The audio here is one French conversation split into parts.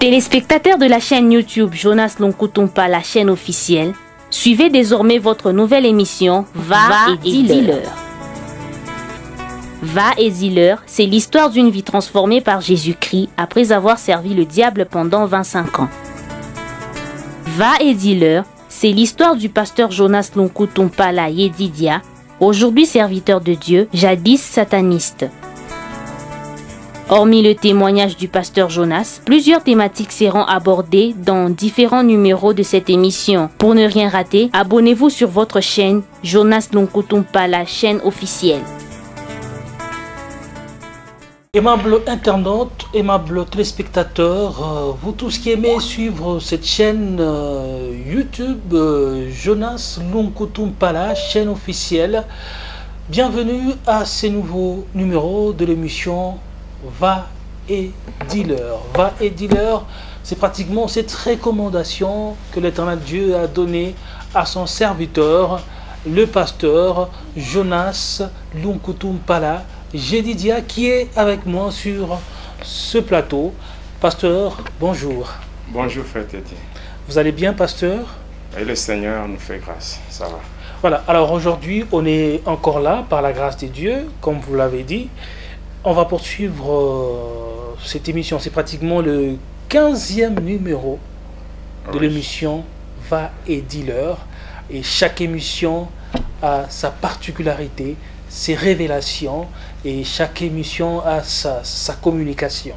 Téléspectateurs de la chaîne YouTube Jonas Lonkutumpa, la chaîne officielle, suivez désormais votre nouvelle émission Va et dis-leur. Va et dis-leur, c'est l'histoire d'une vie transformée par Jésus-Christ après avoir servi le diable pendant 25 ans. Va et dis-leur, c'est l'histoire du pasteur Jonas Lonkutumpa la Yedidia, aujourd'hui serviteur de Dieu, jadis sataniste. Hormis le témoignage du pasteur Jonas, plusieurs thématiques seront abordées dans différents numéros de cette émission. Pour ne rien rater, abonnez-vous sur votre chaîne Jonas Lonkutumpa, la chaîne officielle. Aimables internautes, aimables téléspectateurs, vous tous qui aimez suivre cette chaîne YouTube Jonas Lonkutumpa, la chaîne officielle, bienvenue à ces nouveaux numéros de l'émission Va et dis-leur. Va et dis-leur, c'est pratiquement cette recommandation que l'Éternel Dieu a donnée à son serviteur, le pasteur Jonas Lonkutumpa Yedidia, qui est avec moi sur ce plateau. Pasteur, bonjour. Bonjour frère Tété. Vous allez bien, pasteur? Et le Seigneur nous fait grâce, ça va. Voilà, alors aujourd'hui on est encore là par la grâce de Dieu, comme vous l'avez dit. On va poursuivre cette émission. C'est pratiquement le 15e numéro de l'émission Va et dis-leur. Et chaque émission a sa particularité, ses révélations, et chaque émission a sa communication.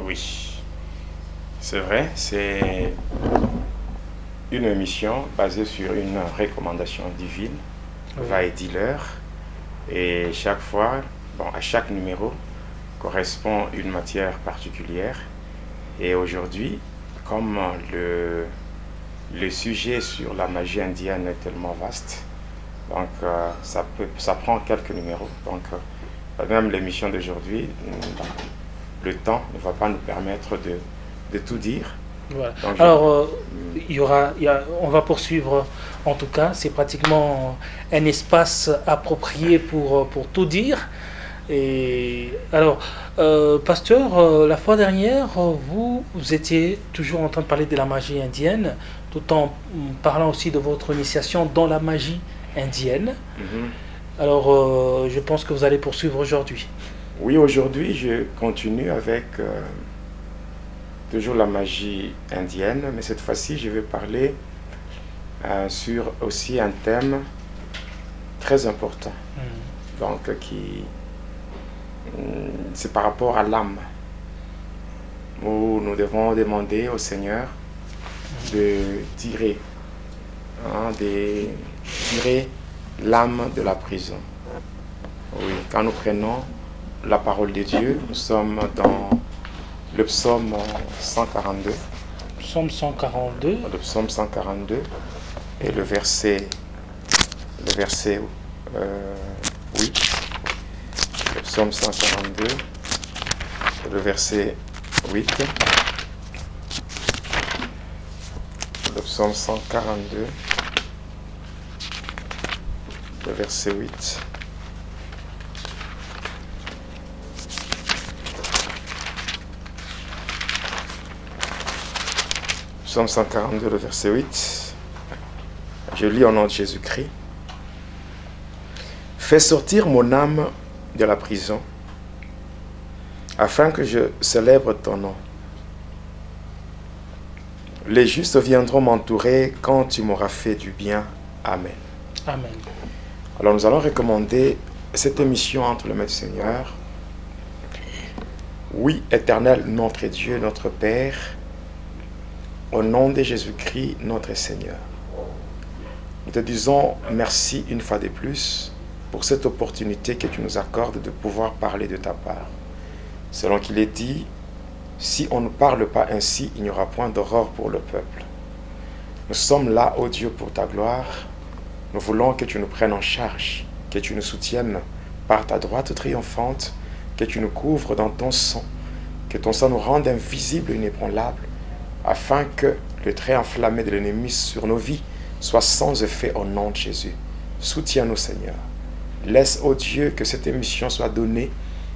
Oui, c'est vrai. C'est une émission basée sur une recommandation divine, Va et dis-leur. Et chaque fois, à chaque numéro correspond une matière particulière. Et aujourd'hui, comme le sujet sur la magie indienne est tellement vaste, donc ça prend quelques numéros. Donc même l'émission d'aujourd'hui, le temps ne va pas nous permettre de tout dire. Voilà. Donc, alors, on va poursuivre. En tout cas, c'est pratiquement un espace approprié pour tout dire. Et alors, pasteur, la fois dernière, vous étiez toujours en train de parler de la magie indienne, tout en parlant aussi de votre initiation dans la magie indienne. Alors, je pense que vous allez poursuivre aujourd'hui. Oui, aujourd'hui, je continue avec toujours la magie indienne, mais cette fois-ci, je vais parler sur aussi un thème très important. Donc, c'est par rapport à l'âme, où nous devons demander au Seigneur de tirer l'âme de la prison. Oui, quand nous prenons la parole de Dieu, nous sommes dans le psaume 142. Psaume 142. Le psaume 142 et le verset 8. Le psaume 142 et le verset 8. Le psaume 142, le verset 8. Psaume 142, le verset 8. Je lis au nom de Jésus-Christ. Fais sortir mon âme de la prison, afin que je célèbre ton nom. Les justes viendront m'entourer quand tu m'auras fait du bien. Amen. Amen. Alors nous allons recommander cette émission entre les mains du Seigneur. Oui, éternel, notre Dieu, notre Père, au nom de Jésus-Christ, notre Seigneur. Nous te disons merci une fois de plus pour cette opportunité que tu nous accordes de pouvoir parler de ta part. Selon qu'il est dit, si on ne parle pas ainsi, il n'y aura point d'aurore pour le peuple. Nous sommes là, ô Dieu, pour ta gloire. Nous voulons que tu nous prennes en charge, que tu nous soutiennes par ta droite triomphante, que tu nous couvres dans ton sang, que ton sang nous rende invisibles et inébranlables, afin que le trait enflammé de l'ennemi sur nos vies soit sans effet au nom de Jésus. Soutiens-nous, Seigneur. Laisse, ô Dieu, que cette émission soit donnée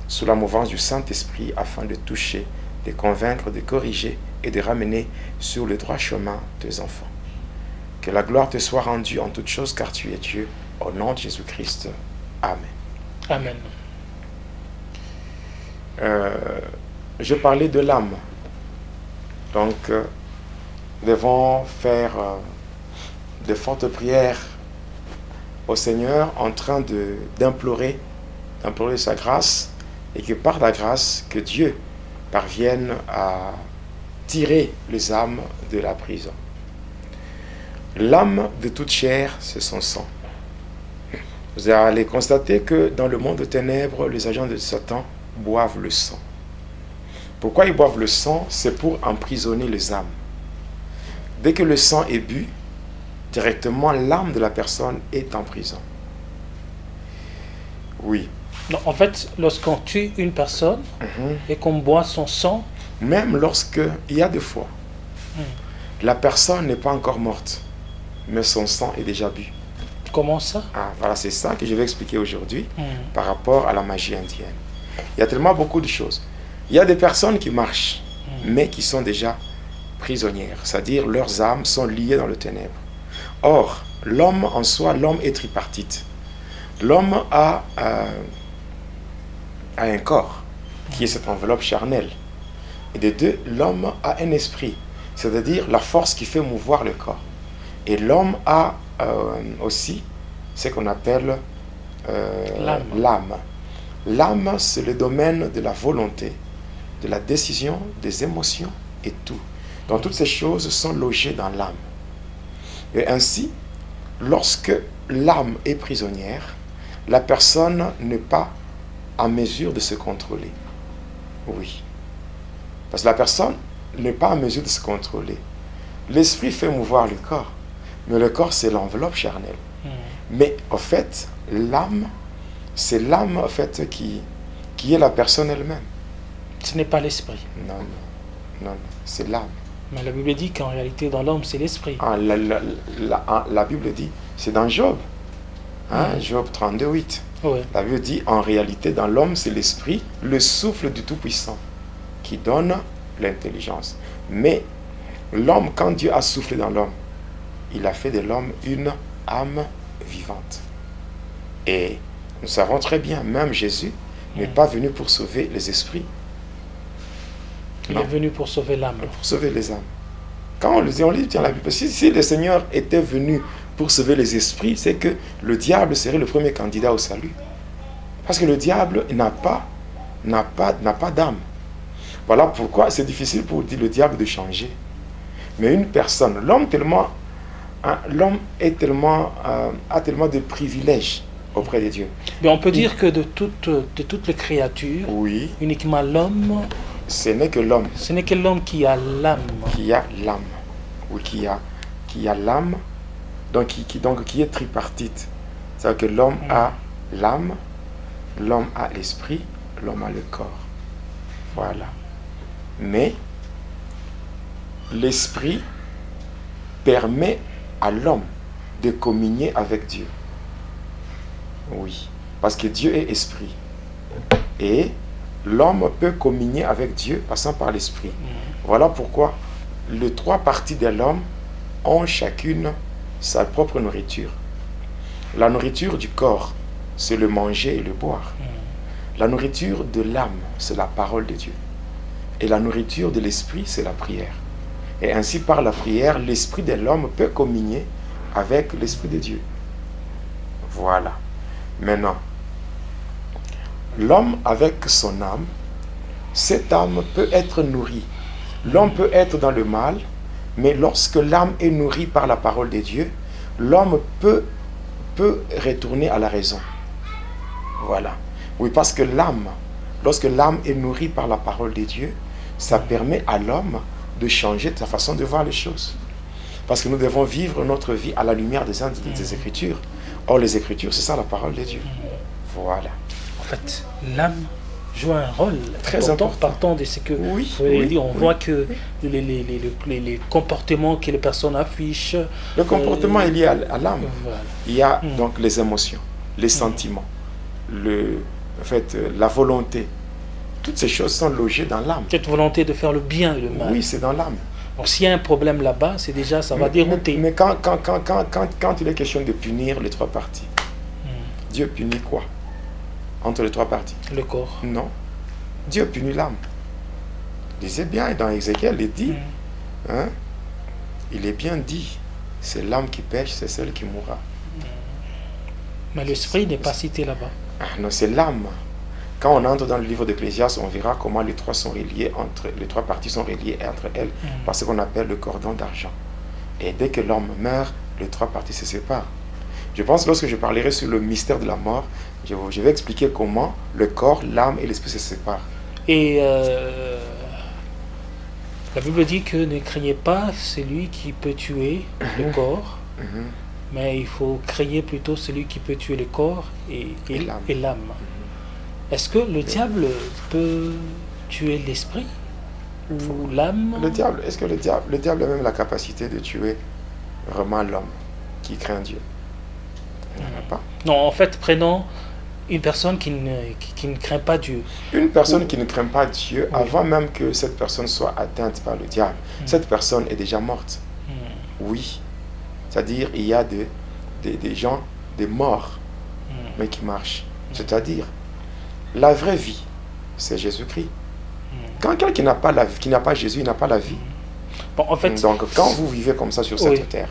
sous la mouvance du Saint-Esprit afin de toucher de convaincre, de corriger et de ramener sur le droit chemin tes enfants. Que la gloire te soit rendue en toutes choses, car tu es Dieu. Au nom de Jésus-Christ. Amen. Amen. Je parlais de l'âme. Donc, nous devons faire de fortes prières au Seigneur en train d'implorer sa grâce, et que par la grâce, que Dieu parvienne à tirer les âmes de la prison. L'âme de toute chair, c'est son sang. Vous allez constater que dans le monde de ténèbres, les agents de Satan boivent le sang. Pourquoi ils boivent le sang? C'est pour emprisonner les âmes. Dès que le sang est bu, directement l'âme de la personne est en prison. Oui. Non, en fait, lorsqu'on tue une personne et qu'on boit son sang... Même lorsque, il y a des fois, la personne n'est pas encore morte, mais son sang est déjà bu. Comment ça? Voilà, c'est ça que je vais expliquer aujourd'hui par rapport à la magie indienne. Il y a tellement beaucoup de choses. Il y a des personnes qui marchent, mais qui sont déjà prisonnières, c'est-à-dire leurs âmes sont liées dans le ténèbre. Or, l'homme en soi, l'homme est tripartite. L'homme a un corps, qui est cette enveloppe charnelle. Et de deux, l'homme a un esprit, c'est-à-dire la force qui fait mouvoir le corps. Et l'homme a aussi ce qu'on appelle l'âme. L'âme, c'est le domaine de la volonté, de la décision, des émotions et tout. Donc toutes ces choses sont logées dans l'âme. Et ainsi, lorsque l'âme est prisonnière, la personne n'est pas en mesure de se contrôler. Oui. Parce que la personne n'est pas en mesure de se contrôler. L'esprit fait mouvoir le corps, mais le corps, c'est l'enveloppe charnelle. Mais en fait, l'âme, c'est l'âme en fait, qui est la personne elle-même. Ce n'est pas l'esprit. Non, c'est l'âme. Mais la Bible dit qu'en réalité, dans l'homme, c'est l'esprit. La Bible dit, c'est dans Job. Job 32, 8. Ouais. La Bible dit, en réalité, dans l'homme, c'est l'esprit, le souffle du Tout-Puissant, qui donne l'intelligence. Mais l'homme, quand Dieu a soufflé dans l'homme, il a fait de l'homme une âme vivante. Et nous savons très bien, même Jésus n'est pas venu pour sauver les esprits. Il est venu pour sauver l'âme. Pour sauver les âmes. Quand on lit dans la Bible, si le Seigneur était venu pour sauver les esprits, c'est que le diable serait le premier candidat au salut. Parce que le diable n'a pas d'âme. Voilà pourquoi c'est difficile pour le diable de changer. Mais une personne, l'homme a tellement de privilèges auprès de Dieu. Mais on peut dire que de toutes les créatures, oui, uniquement l'homme... Ce n'est que l'homme. Ce n'est que l'homme qui a l'âme. Qui a l'âme. Oui, qui a l'âme, donc qui est tripartite. C'est-à-dire que l'homme a l'âme, l'homme a l'esprit, l'homme a le corps. Voilà. Mais l'esprit permet à l'homme de communier avec Dieu. Oui. Parce que Dieu est esprit. Et l'homme peut communier avec Dieu passant par l'esprit. Voilà pourquoi les trois parties de l'homme ont chacune sa propre nourriture. La nourriture du corps, c'est le manger et le boire. La nourriture de l'âme, c'est la parole de Dieu. Et la nourriture de l'esprit, c'est la prière. Et ainsi, par la prière, l'esprit de l'homme peut communier avec l'esprit de Dieu. Voilà. Maintenant, l'homme avec son âme, cette âme peut être nourrie. L'homme peut être dans le mal, mais lorsque l'âme est nourrie par la parole de Dieu, l'homme peut retourner à la raison. Voilà. Oui, parce que l'âme, lorsque l'âme est nourrie par la parole de Dieu, ça permet à l'homme de changer sa façon de voir les choses. Parce que nous devons vivre notre vie à la lumière des Écritures. Or, les Écritures, c'est ça la parole de Dieu. Voilà. En fait, l'âme joue un rôle très important. Partant de ce que on voit que les comportements que les personnes affichent. Le comportement est lié à l'âme. Voilà. Il y a donc les émotions, les sentiments, la volonté, toutes ces choses sont logées dans l'âme. Cette volonté de faire le bien et le mal. Oui, c'est dans l'âme. Donc s'il y a un problème là-bas, c'est déjà, ça va dérouter. Mais quand il est question de punir les trois parties, Dieu punit quoi entre les trois parties? Le corps. Non. Dieu punit l'âme. Lisez bien, dans Ézéchiel, il dit, hein, il est bien dit, c'est l'âme qui pêche, c'est celle qui mourra. Mais l'esprit n'est pas cité là-bas. Ah non, c'est l'âme. Quand on entre dans le livre d'Ecclésiaste, on verra comment les trois parties sont reliées entre elles par ce qu'on appelle le cordon d'argent. Et dès que l'homme meurt, les trois parties se séparent. Je pense que lorsque je parlerai sur le mystère de la mort, je vais expliquer comment le corps, l'âme et l'esprit se séparent. Et la Bible dit que ne craignez pas celui qui peut tuer le corps, mais il faut craigner plutôt celui qui peut tuer le corps et l'âme. Est-ce que le diable peut tuer l'esprit ou l'âme? Le diable a même la capacité de tuer vraiment l'homme qui craint Dieu. Il n'y en a pas. Non, en fait, prenons une personne qui ne craint pas Dieu. Une personne qui ne craint pas Dieu, avant même que cette personne soit atteinte par le diable, cette personne est déjà morte. Oui. C'est-à-dire, il y a des gens, des morts, mais qui marchent. C'est-à-dire, la vraie vie, c'est Jésus-Christ. Quand quelqu'un n'a pas Jésus, il n'a pas la vie. Bon, en fait, donc, quand vous vivez comme ça sur cette terre,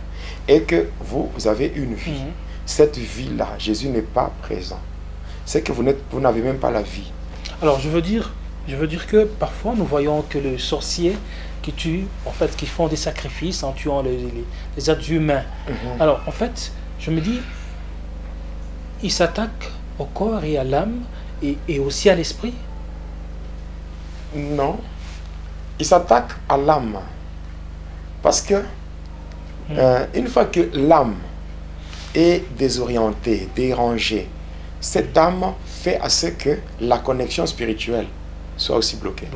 et que vous avez une vie, cette vie-là, Jésus n'est pas présent. C'est que vous n'avez même pas la vie. Alors, je veux dire que parfois, nous voyons que les sorciers qui tuent, en fait, qui font des sacrifices en tuant les êtres humains. Alors, en fait, je me dis, ils s'attaquent au corps et à l'âme, et aussi à l'esprit? Non. Il s'attaque à l'âme. Parce que une fois que l'âme est désorientée, dérangée, cette âme fait à ce que la connexion spirituelle soit aussi bloquée.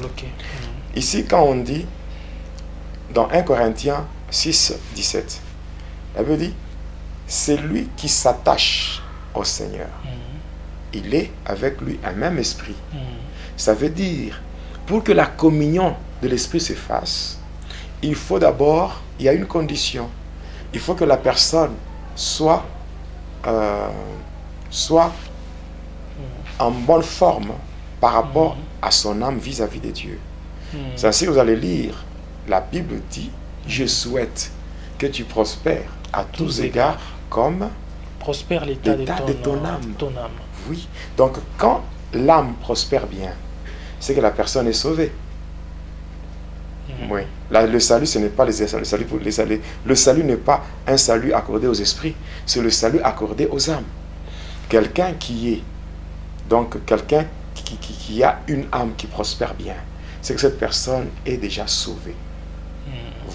Ici, quand on dit dans 1 Corinthiens 6, 17, elle veut dire, c'est lui qui s'attache au Seigneur. Il est avec lui un même esprit. Ça veut dire, pour que la communion de l'esprit se fasse, il faut d'abord, il y a une condition. Il faut que la personne soit en bonne forme par rapport à son âme vis-à-vis de Dieu. C'est ainsi que vous allez lire, la Bible dit, je souhaite que tu prospères à tous égards comme prospère l'état de ton âme. Oui, donc quand l'âme prospère bien, c'est que la personne est sauvée. Oui, là, le salut, ce n'est pas le salut n'est pas un salut accordé aux esprits, c'est le salut accordé aux âmes. Quelqu'un qui a une âme qui prospère bien, c'est que cette personne est déjà sauvée.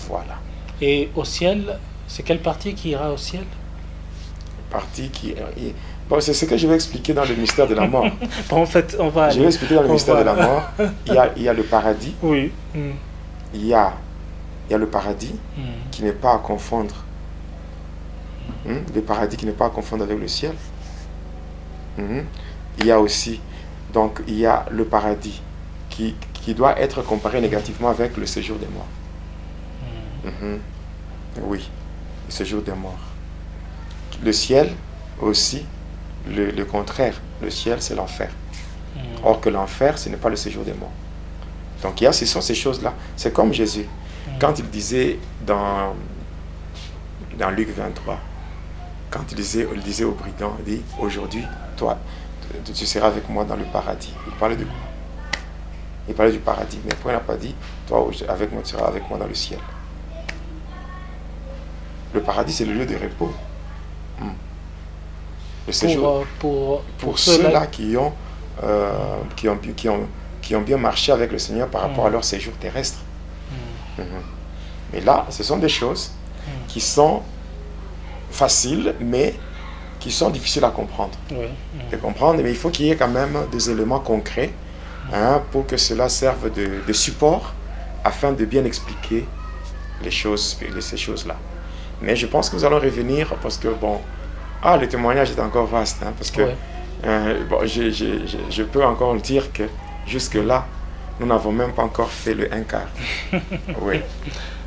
Voilà. Et au ciel, c'est quelle partie qui ira au ciel? Partie qui... Bon, c'est ce que je vais expliquer dans le mystère de la mort. En fait, on va aller. Je vais expliquer dans le mystère de la mort. Il y a le paradis. Oui. Il y a le paradis qui n'est pas à confondre. Le paradis qui n'est pas à confondre avec le ciel. Il y a aussi, donc, il y a le paradis qui doit être comparé négativement avec le séjour des morts. Oui, le séjour des morts. Le ciel aussi, le contraire. Le ciel, c'est l'enfer. Or que l'enfer, ce n'est pas le séjour des morts. Donc, ce sont ces choses-là. C'est comme Jésus. Quand il disait dans Luc 23, quand il disait au brigand, il dit, aujourd'hui, toi, tu seras avec moi dans le paradis. Il parlait de quoi? Il parlait du paradis. Mais pourquoi il n'a pas dit, toi, avec moi, tu seras avec moi dans le ciel? Le paradis, c'est le lieu de repos. Le séjour, pour ceux-là qui ont bien marché avec le Seigneur par rapport à leur séjour terrestre. Mais là, ce sont des choses qui sont faciles, mais qui sont difficiles à comprendre. De comprendre, mais il faut qu'il y ait quand même des éléments concrets pour que cela serve de support afin de bien expliquer ces choses-là. Mais je pense que nous allons revenir parce que, le témoignage est encore vaste, parce que je peux encore dire que Jusque-là, nous n'avons même pas encore fait le 1 quart. Oui.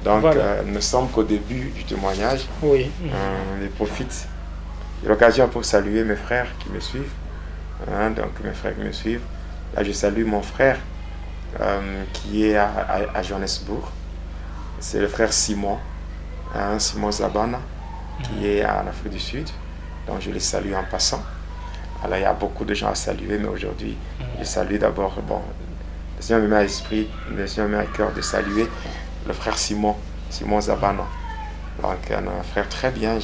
Donc, Voilà. nous ne sommes qu'au début du témoignage. Oui. Je profite de l'occasion pour saluer mes frères qui me suivent. Donc, mes frères qui me suivent. Là, je salue mon frère qui est à Johannesburg. C'est le frère Simon, Simon Zabana, qui est en Afrique du Sud. Donc, je les salue en passant. Alors, il y a beaucoup de gens à saluer, mais aujourd'hui, je salue d'abord, bon, le Seigneur me met à l'esprit, le Seigneur me met à cœur de saluer le frère Simon, Simon Zabana. Donc, un frère très bien.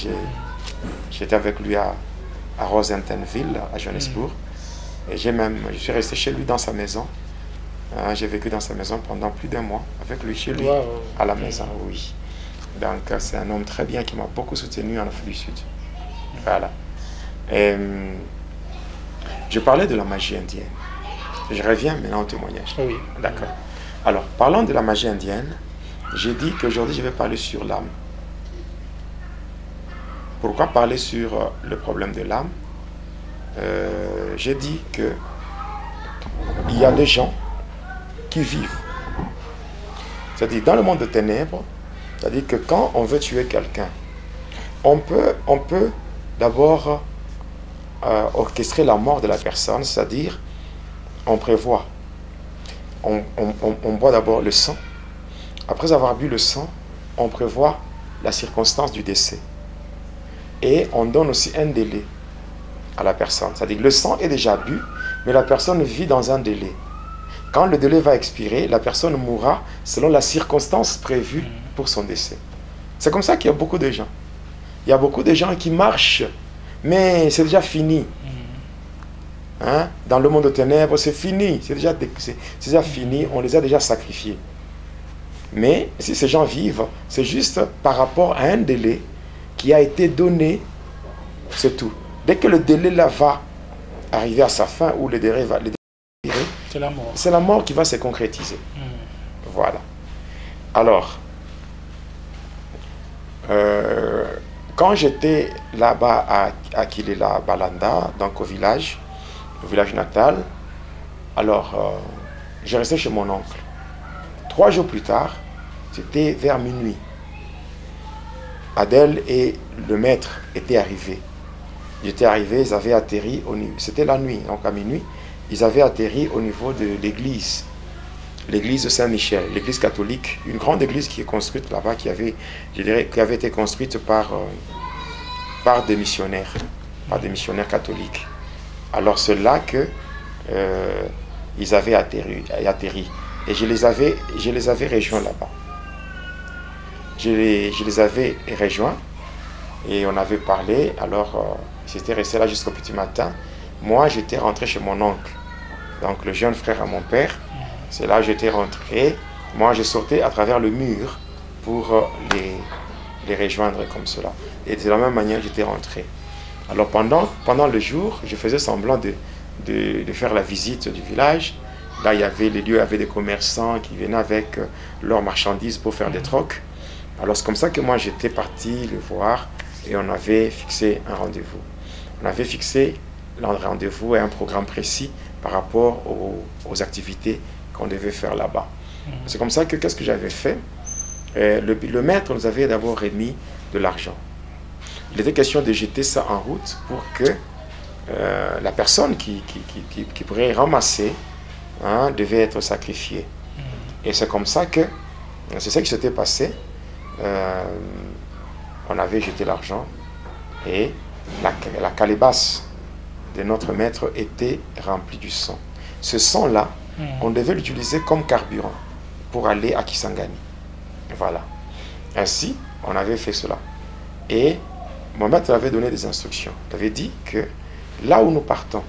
J'étais avec lui à Rosentenville, à Johannesburg. Et je suis resté chez lui dans sa maison. J'ai vécu dans sa maison pendant plus d'1 mois, avec lui, chez lui, à la maison, oui. Donc, c'est un homme très bien qui m'a beaucoup soutenu en Afrique du Sud. Voilà. Et, je parlais de la magie indienne. Je reviens maintenant au témoignage. Oui. D'accord. Alors, parlant de la magie indienne, j'ai dit qu'aujourd'hui, je vais parler sur l'âme. Pourquoi parler sur le problème de l'âme? J'ai dit que il y a des gens qui vivent. C'est-à-dire, dans le monde de ténèbres, c'est-à-dire que quand on veut tuer quelqu'un, on peut d'abord orchestrer la mort de la personne, c'est-à-dire, on prévoit, on boit d'abord le sang. Après avoir bu le sang, on prévoit la circonstance du décès. Et on donne aussi un délai à la personne. C'est-à-dire, le sang est déjà bu, mais la personne vit dans un délai. Quand le délai va expirer, la personne mourra selon la circonstance prévue pour son décès. C'est comme ça qu'il y a beaucoup de gens. Il y a beaucoup de gens qui marchent, mais c'est déjà fini. Dans le monde de ténèbres, c'est fini. C'est déjà fini, on les a déjà sacrifiés. Mais si ces gens vivent, c'est juste par rapport à un délai qui a été donné, c'est tout. Dès que le délai là va arriver à sa fin, ou le délai va expirer, c'est la mort. C'est la mort qui va se concrétiser. Voilà. Alors, quand j'étais là-bas à Kilela Balanda, donc au village natal, alors je restais chez mon oncle. 3 jours plus tard, c'était vers minuit. Adèle et le maître étaient arrivés. Ils étaient arrivés, ils avaient atterri au niveau. C'était la nuit, donc à minuit, ils avaient atterri au niveau de l'église de Saint-Michel, l'église catholique, une grande église qui est construite là-bas, qui avait été construite par des missionnaires catholiques. Alors c'est là que ils avaient atterri. Et je les avais rejoints là-bas. Je les avais rejoints et on avait parlé. Alors j'étais resté là jusqu'au petit matin. Moi, j'étais rentré chez mon oncle, donc le jeune frère à mon père. C'est là que j'étais rentré. Moi, je sortais à travers le mur pour les rejoindre comme cela. Et de la même manière, j'étais rentré. Alors pendant le jour, je faisais semblant de faire la visite du village. Là, les lieux avaient des commerçants qui venaient avec leurs marchandises pour faire des trocs. Alors c'est comme ça que moi, j'étais parti le voir et on avait fixé un rendez-vous. On avait fixé un rendez-vous et un programme précis par rapport aux activités qu'on devait faire là-bas. C'est comme ça que qu'est-ce que j'avais fait? Le maître nous avait d'abord remis de l'argent. Il était question de jeter ça en route pour que la personne qui pourrait ramasser devait être sacrifiée. Et c'est comme ça que c'est ça qui s'était passé. On avait jeté l'argent et la calebasse de notre maître était remplie du sang. Ce sang-là, on devait l'utiliser comme carburant pour aller à Kisangani. Voilà. Ainsi, on avait fait cela. Et mon maître avait donné des instructions. Il avait dit que là où nous partons,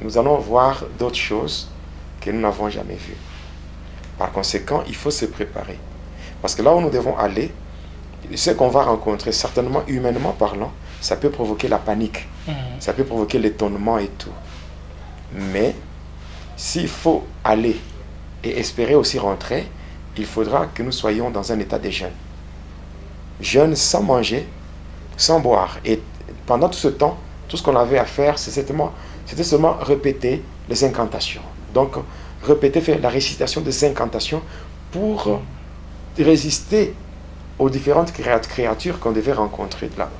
nous allons voir d'autres choses que nous n'avons jamais vues. Par conséquent, il faut se préparer. Parce que là où nous devons aller, ce qu'on va rencontrer, certainement humainement parlant, ça peut provoquer la panique, ça peut provoquer l'étonnement et tout. Mais s'il faut aller et espérer aussi rentrer, il faudra que nous soyons dans un état de jeûne. Jeûne sans manger, sans boire. Et pendant tout ce temps, tout ce qu'on avait à faire, c'est c'était seulement répéter les incantations. Donc, répéter, faire la récitation des incantations pour résister aux différentes créatures qu'on devait rencontrer là-bas.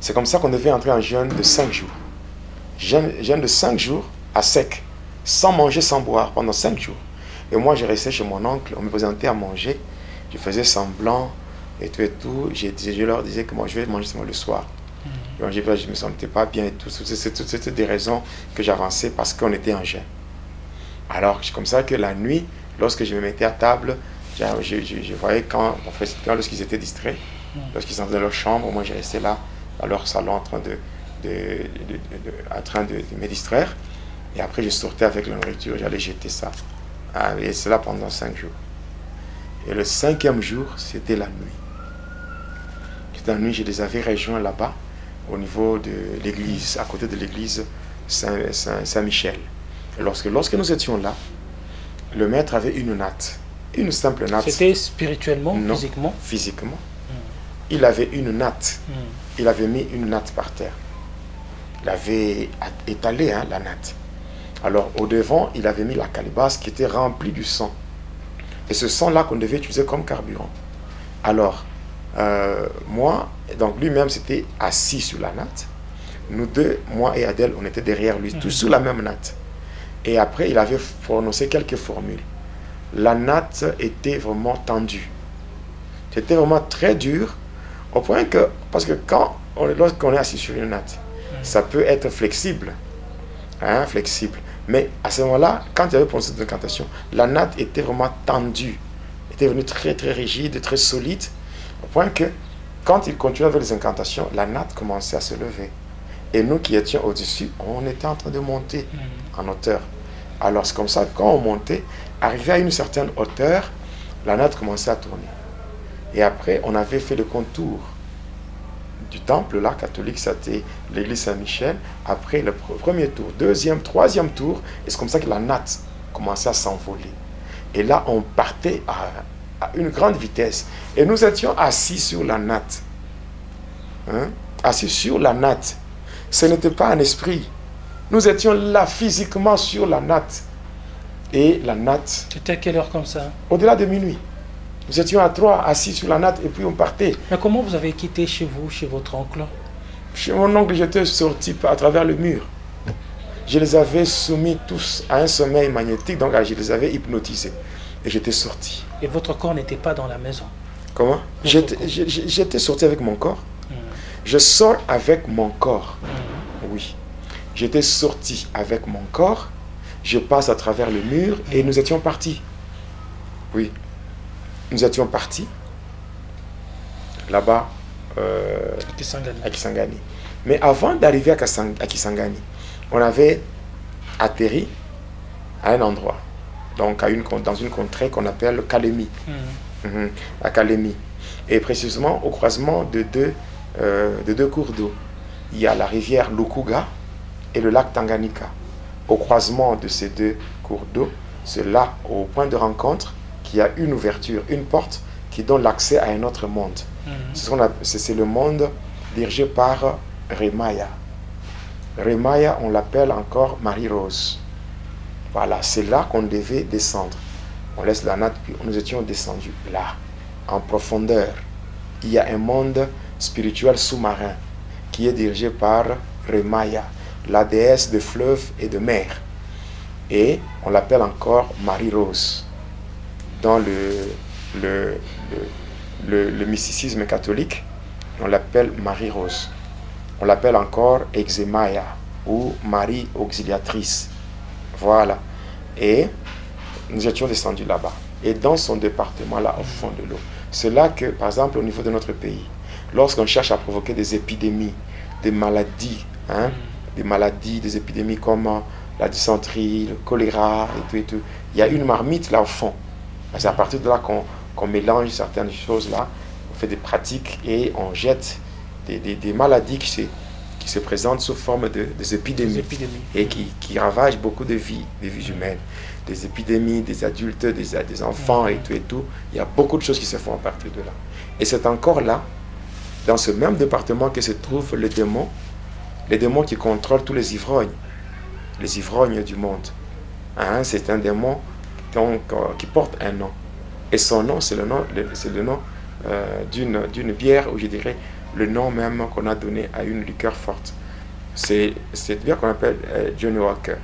C'est comme ça qu'on devait entrer en jeûne de 5 jours. Jeûne de 5 jours à sec, sans manger, sans boire, pendant 5 jours. Et moi, je restais chez mon oncle, on me présentait à manger, je faisais semblant, et tout. Je leur disais que moi, je vais manger seulement le soir. Je ne me sentais pas bien et tout. C'était des raisons que j'avançais parce qu'on était en jeûne. Alors, c'est comme ça que la nuit, lorsque je me mettais à table, je voyais lorsqu'ils étaient distraits, lorsqu'ils étaient dans leur chambre, moi, je restais là, dans leur salon, en train de me distraire. Et après, je sortais avec la nourriture, j'allais jeter ça. Et cela pendant 5 jours. Et le 5e jour, c'était la nuit. C'était la nuit, je les avais rejoints là-bas, au niveau de l'église, à côté de l'église Saint-Michel. Et lorsque nous étions là, le maître avait une natte, une simple natte. C'était spirituellement, non, physiquement? Physiquement. Il avait une natte. Il avait mis une natte par terre. Il avait étalé la natte. Alors, au devant, il avait mis la calebasse qui était remplie du sang. Et ce sang-là qu'on devait utiliser comme carburant. Alors, moi, donc lui-même, s'était assis sur la natte. Nous deux, moi et Adèle, on était derrière lui, tous sur la même natte. Et après, il avait prononcé quelques formules. La natte était vraiment tendue. C'était vraiment très dur, au point que, parce que lorsqu'on est assis sur une natte, ça peut être flexible. Flexible. Mais à ce moment-là, quand il y avait prononcé cette incantation, la natte était vraiment tendue. Elle était devenue très très rigide, très solide, au point que quand il continuait avec les incantations, la natte commençait à se lever. Et nous qui étions au-dessus, on était en train de monter en hauteur. Alors c'est comme ça, quand on montait, arrivé à une certaine hauteur, la natte commençait à tourner. Et après, on avait fait le contour du temple là, catholique, c'était l'église Saint-Michel. Après le premier tour, deuxième, troisième tour, et c'est comme ça que la natte commençait à s'envoler. Et là, on partait à une grande vitesse. Et nous étions assis sur la natte. Assis sur la natte. Ce n'était pas un esprit. Nous étions là physiquement sur la natte. Et la natte... C'était à quelle heure comme ça? Au-delà de minuit. Nous étions à 3 assis sur la natte et puis on partait. Mais comment vous avez quitté chez vous, chez votre oncle? Chez mon oncle, j'étais sorti à travers le mur. Je les avais soumis tous à un sommeil magnétique, donc je les avais hypnotisés. Et j'étais sorti. Et votre corps n'était pas dans la maison? Comment? J'étais sorti avec mon corps. Je sors avec mon corps. Oui. J'étais sorti avec mon corps. Je passe à travers le mur et nous étions partis. Oui. Nous étions partis là-bas à Kisangani. Mais avant d'arriver à Kisangani, on avait atterri à un endroit, donc dans une contrée qu'on appelle Kalemi, à Kalemi. Et précisément au croisement de deux cours d'eau. Il y a la rivière Lukuga et le lac Tanganyika. Au croisement de ces deux cours d'eau, c'est là, au point de rencontre, qu'il y a une ouverture, une porte qui donne l'accès à un autre monde. C'est le monde dirigé par Remaya. Remaya, on l'appelle encore Marie-Rose. Voilà, c'est là qu'on devait descendre. On laisse la natte, puis nous étions descendus là, en profondeur. Il y a un monde spirituel sous-marin qui est dirigé par Remaya, la déesse de fleuves et de mer. Et on l'appelle encore Marie-Rose. Dans le mysticisme catholique, on l'appelle Marie-Rose. On l'appelle encore Exemaya ou Marie Auxiliatrice. Voilà. Et nous étions descendus là-bas. Et dans son département, là, au fond de l'eau. C'est là que, par exemple, au niveau de notre pays, lorsqu'on cherche à provoquer des épidémies, des maladies, des épidémies comme la dysenterie, le choléra, et tout, il y a une marmite là au fond. C'est à partir de là qu'on mélange certaines choses là, on fait des pratiques et on jette des maladies qui se présentent sous forme des épidémies, et qui ravagent beaucoup de vies humaines. Des épidémies, des adultes, des enfants et tout. Il y a beaucoup de choses qui se font à partir de là. Et c'est encore là, dans ce même département, que se trouve le démon les démons qui contrôlent tous les ivrognes du monde. Hein, c'est un démon donc, qui porte un nom. Et son nom, c'est le nom d'une bière, ou je dirais le nom même qu'on a donné à une liqueur forte. C'est cette bière qu'on appelle Johnny Walker.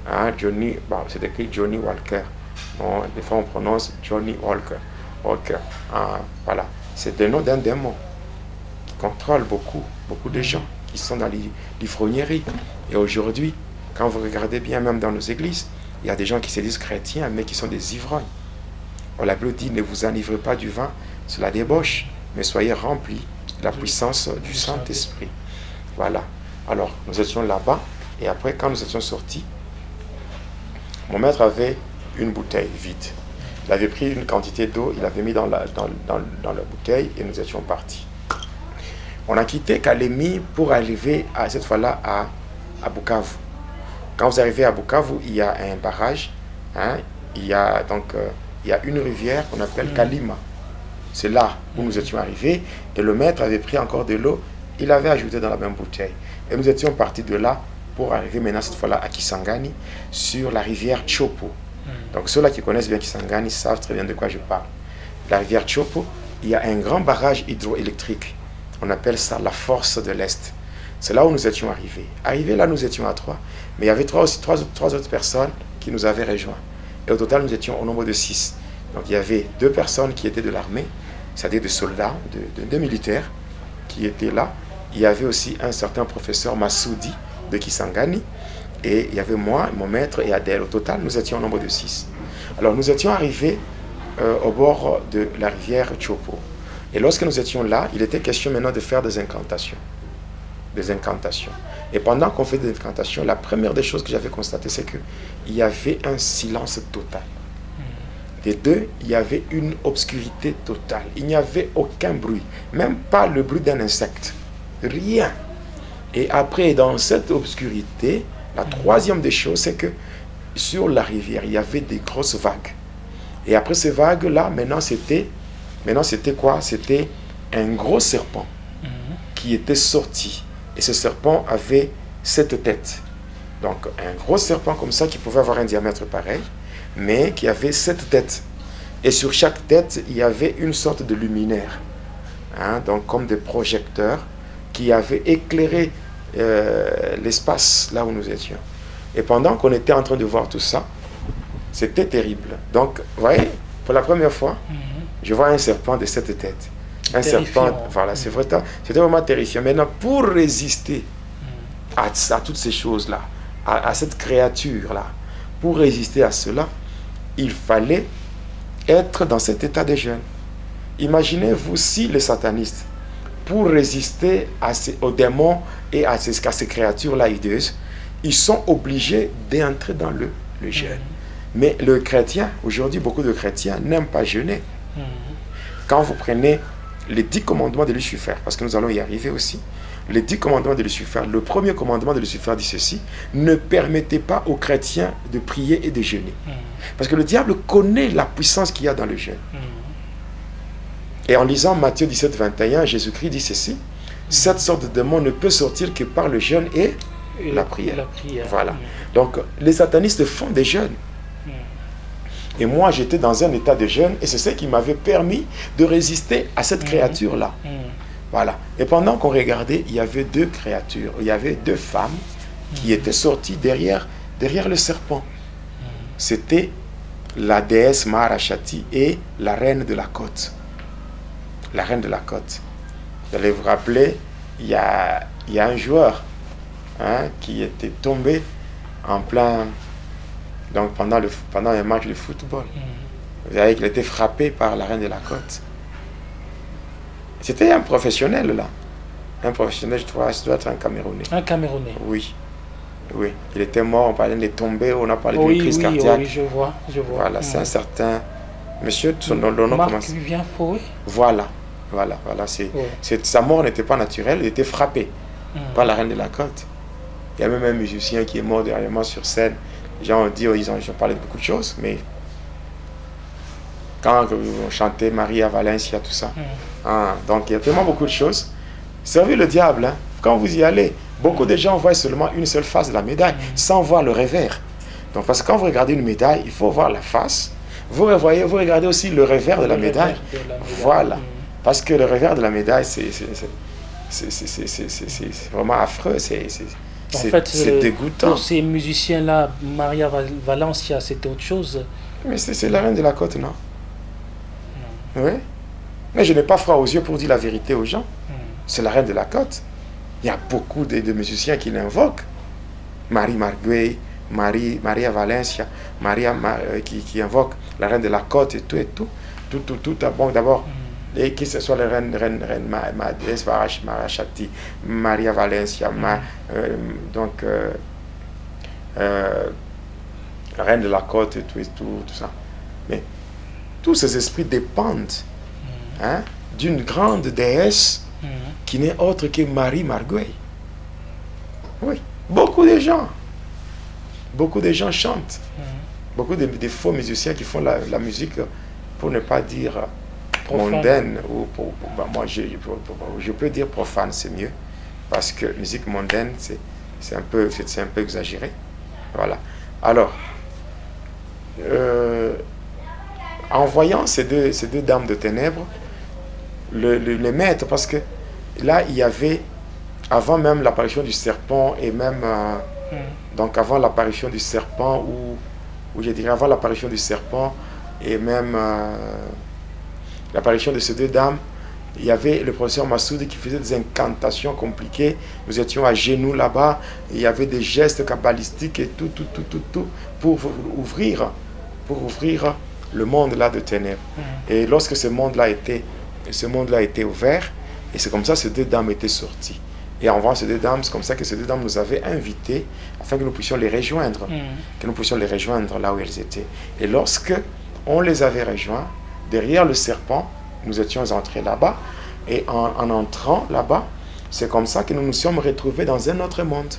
Hein, Johnny, bon, c'est écrit Johnny Walker. Bon, des fois on prononce Johnny Walker. Voilà, c'est le nom d'un démon qui contrôle beaucoup de gens qui sont dans l'ivrognerie. Et aujourd'hui, quand vous regardez bien, même dans nos églises, il y a des gens qui se disent chrétiens, mais qui sont des ivrognes. La Bible dit, ne vous enivrez pas du vin, c'est la débauche, mais soyez remplis de la puissance du Saint-Esprit. Voilà. Alors, nous étions là-bas, et après, quand nous étions sortis, mon maître avait une bouteille vide. Il avait pris une quantité d'eau, il l'avait mis dans la bouteille, et nous étions partis. On a quitté Kalemi pour arriver, cette fois-là, à Bukavu. Quand vous arrivez à Bukavu, il y a un barrage, hein, il y a une rivière qu'on appelle Kalima. C'est là où nous étions arrivés, et le maître avait pris encore de l'eau, il avait ajouté dans la même bouteille. Et nous étions partis de là pour arriver maintenant cette fois-là à Kisangani, sur la rivière Chopo. Donc ceux-là qui connaissent bien Kisangani savent très bien de quoi je parle. La rivière Chopo, il y a un grand barrage hydroélectrique. On appelle ça la force de l'Est. C'est là où nous étions arrivés. Arrivés là, nous étions à 3. Mais il y avait trois autres personnes qui nous avaient rejoints. Et au total, nous étions au nombre de 6. Donc il y avait 2 personnes qui étaient de l'armée, c'est-à-dire des soldats, de militaires qui étaient là. Il y avait aussi un certain professeur Massoudi de Kisangani. Et il y avait moi, mon maître et Adèle. Au total, nous étions au nombre de 6. Alors nous étions arrivés au bord de la rivière Chopo. Et lorsque nous étions là, il était question maintenant de faire des incantations. Et pendant qu'on fait des incantations, la première des choses que j'avais constatées, c'est qu'il y avait un silence total. Des deux, il y avait une obscurité totale. Il n'y avait aucun bruit, même pas le bruit d'un insecte. Rien. Et après, dans cette obscurité, la troisième des choses, c'est que sur la rivière, il y avait des grosses vagues. Et après ces vagues-là, maintenant c'était quoi? C'était un gros serpent qui était sorti. Et ce serpent avait 7 têtes. Donc un gros serpent comme ça qui pouvait avoir un diamètre pareil, mais qui avait 7 têtes. Et sur chaque tête, il y avait une sorte de luminaire. Hein, donc comme des projecteurs qui avaient éclairé l'espace là où nous étions. Et pendant qu'on était en train de voir tout ça, c'était terrible. Donc, vous voyez, pour la première fois, je vois un serpent de 7 têtes. Un serpent, voilà, c'est vrai, c'était vraiment terrifiant. Maintenant, pour résister à toutes ces choses-là, à cette créature-là, pour résister à cela, il fallait être dans cet état de jeûne. Imaginez-vous si les satanistes, pour résister aux démons et à ces créatures-là hideuses, ils sont obligés d'entrer dans le jeûne. Mais le chrétien, aujourd'hui, beaucoup de chrétiens n'aiment pas jeûner. Quand vous prenez les 10 commandements de Lucifer, parce que nous allons y arriver aussi, les 10 commandements de Lucifer, le premier commandement de Lucifer dit ceci: ne permettez pas aux chrétiens de prier et de jeûner. Parce que le diable connaît la puissance qu'il y a dans le jeûne. Et en lisant Matthieu 17, 21, Jésus-Christ dit ceci: cette sorte de démon ne peut sortir que par le jeûne et la prière. Voilà. Donc, les satanistes font des jeûnes. Et moi, j'étais dans un état de jeûne, et c'est ce qui m'avait permis de résister à cette créature-là. Voilà. Et pendant qu'on regardait, il y avait 2 créatures, il y avait 2 femmes qui étaient sorties derrière le serpent. C'était la déesse Maharashati et la reine de la côte. La reine de la côte. Vous allez vous rappeler, il y a un joueur qui était tombé en plein... Donc pendant un match de football, vous savez qu'il était frappé par la reine de la côte. C'était un professionnel là. Un professionnel, je crois, ça doit être un Camerounais. Un Camerounais. Oui. Oui. Il était mort, on parlait de tomber, on a parlé d'une crise cardiaque. Oui, je vois. Voilà, c'est un certain monsieur, son nom commence. Marc-Vivien Fouet. Voilà. Sa mort n'était pas naturelle, il était frappé par la reine de la côte. Il y a même un musicien qui est mort dernièrement sur scène. Les gens ont dit, ils ont parlé de beaucoup de choses, mais quand on chantait Maria Valencia, tout ça. Donc il y a tellement beaucoup de choses. Servez le diable, quand vous y allez, Beaucoup de gens voient seulement une seule face de la médaille, sans voir le revers. Donc, parce que quand vous regardez une médaille, il faut voir la face. Vous regardez aussi le revers de la médaille. Voilà. Parce que le revers de la médaille, c'est vraiment affreux. C'est dégoûtant. Pour ces musiciens-là, Maria Valencia, c'était autre chose. Mais c'est la reine de la côte, non? Oui. Mais je n'ai pas froid aux yeux pour dire la vérité aux gens. C'est la reine de la côte. Il y a beaucoup de musiciens qui l'invoquent. Marie Marguerite, Maria Valencia, qui invoque la reine de la côte et tout et tout. Tout bon, d'abord, et que ce soit la reine Marachati, Maria Valencia, la reine de la côte et tout ça. Mais tous ces esprits dépendent d'une grande déesse qui n'est autre que Marie Marguerite. Oui, beaucoup de gens chantent. Beaucoup de faux musiciens qui font la musique, pour ne pas dire mondaine, ou moi je peux dire profane, c'est mieux, parce que musique mondaine, c'est un peu exagéré. Voilà. Alors, en voyant ces deux dames de ténèbres, le maître, parce que là, il y avait, avant même l'apparition du serpent, et même, donc avant l'apparition du serpent, ou je dirais avant l'apparition du serpent, et même l'apparition de ces deux dames, il y avait le professeur Massoudi qui faisait des incantations compliquées. Nous étions à genoux là-bas, il y avait des gestes kabbalistiques et tout, pour ouvrir le monde là de ténèbres. Et lorsque ce monde-là a été ouvert, et c'est comme ça que ces deux dames étaient sorties. Et en voyant ces deux dames, c'est comme ça que ces deux dames nous avaient invités afin que nous puissions les rejoindre, là où elles étaient. Et lorsque on les avait rejoints, derrière le serpent, nous étions entrés là-bas, et en entrant là-bas, c'est comme ça que nous nous sommes retrouvés dans un autre monde.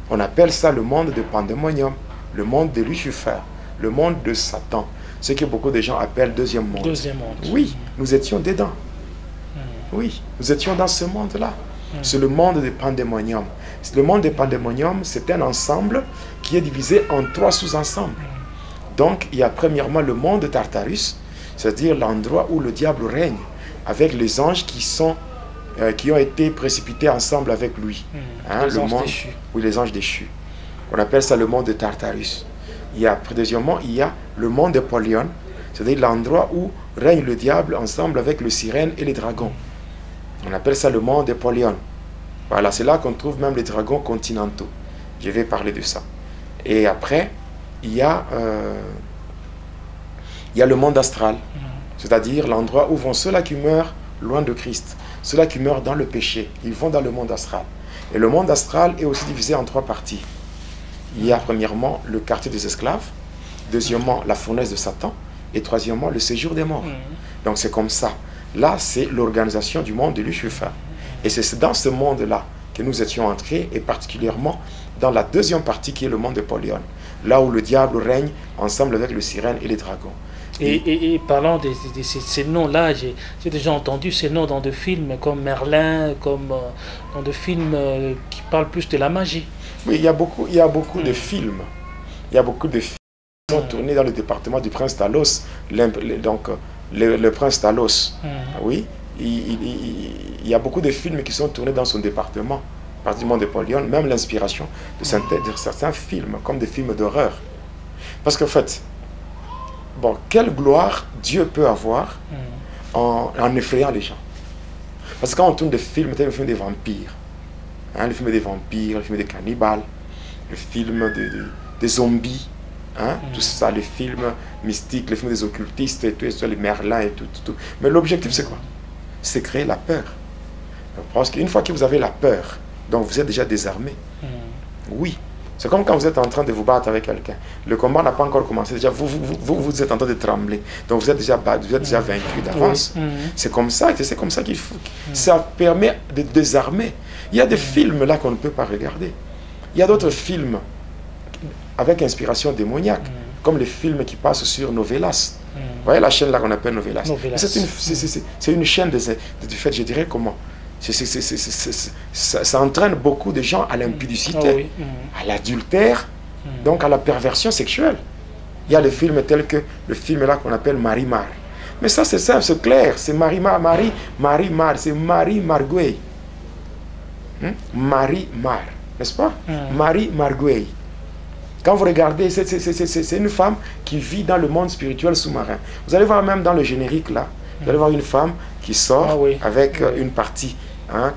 On appelle ça le monde de Pandémonium, le monde de Lucifer, le monde de Satan, ce que beaucoup de gens appellent deuxième monde. Deuxième monde. Oui, nous étions dedans. Oui, nous étions dans ce monde-là. C'est le monde de Pandémonium. Le monde de Pandémonium, c'est un ensemble qui est divisé en 3 sous-ensembles. Donc, il y a premièrement le monde de Tartarus, c'est-à-dire l'endroit où le diable règne, avec les anges qui ont été précipités ensemble avec lui. Les anges déchus. Oui, les anges déchus. On appelle ça le monde de Tartarus. Deuxièmement, il y a le monde de Polion, c'est-à-dire l'endroit où règne le diable ensemble avec le sirène et les dragons. On appelle ça le monde de Polion. Voilà, c'est là qu'on trouve même les dragons continentaux. Je vais parler de ça. Et après, il y a le monde astral, c'est-à-dire l'endroit où vont ceux-là qui meurent loin de Christ, ceux-là qui meurent dans le péché, ils vont dans le monde astral. Et le monde astral est aussi divisé en 3 parties. Il y a premièrement le quartier des esclaves, deuxièmement la fournaise de Satan, et troisièmement le séjour des morts. Donc c'est comme ça. Là, c'est l'organisation du monde de Lucifer. Et c'est dans ce monde-là que nous étions entrés, et particulièrement dans la deuxième partie qui est le monde de Polion, là où le diable règne ensemble avec le sirène et les dragons. Et parlant de ces noms-là, j'ai déjà entendu ces noms dans des films comme Merlin, comme dans des films qui parlent plus de la magie. Oui, il y a beaucoup de films. Il y a beaucoup de films qui sont tournés dans le département du Prince Talos. Donc, le Prince Talos, oui, il y a beaucoup de films qui sont tournés dans son département, particulièrement de Polion, même l'inspiration de certains films, comme des films d'horreur. Parce qu'en fait, bon, quelle gloire Dieu peut avoir en effrayant les gens. Parce que quand on tourne des films, le film des vampires, le film des vampires, le film des cannibales, le film des zombies, tout ça, les films mystiques, les films des occultistes, et tout, les Merlins et tout. Mais l'objectif, c'est quoi? C'est créer la peur. Parce qu'une fois que vous avez la peur, donc vous êtes déjà désarmé. Oui. C'est comme quand vous êtes en train de vous battre avec quelqu'un. Le combat n'a pas encore commencé. Déjà, vous êtes en train de trembler. Donc vous êtes déjà vaincu d'avance. C'est comme ça qu'il faut. Ça permet de désarmer. Il y a des films là qu'on ne peut pas regarder. Il y a d'autres films avec inspiration démoniaque, comme les films qui passent sur Novelas. Vous voyez la chaîne là qu'on appelle Novelas. C'est une chaîne de fait, je dirais comment. Ça entraîne beaucoup de gens à l'impudicité, à l'adultère, donc à la perversion sexuelle. Il y a des films tels que le film là qu'on appelle Marie-Mar. Mais ça c'est simple, c'est clair, c'est Marie-Mar, c'est Marie Marguerite. Marie-Mar, n'est-ce pas? Marie Marguerite. Quand vous regardez, c'est une femme qui vit dans le monde spirituel sous-marin. Vous allez voir même dans le générique là, vous allez voir une femme qui sort avec une partie,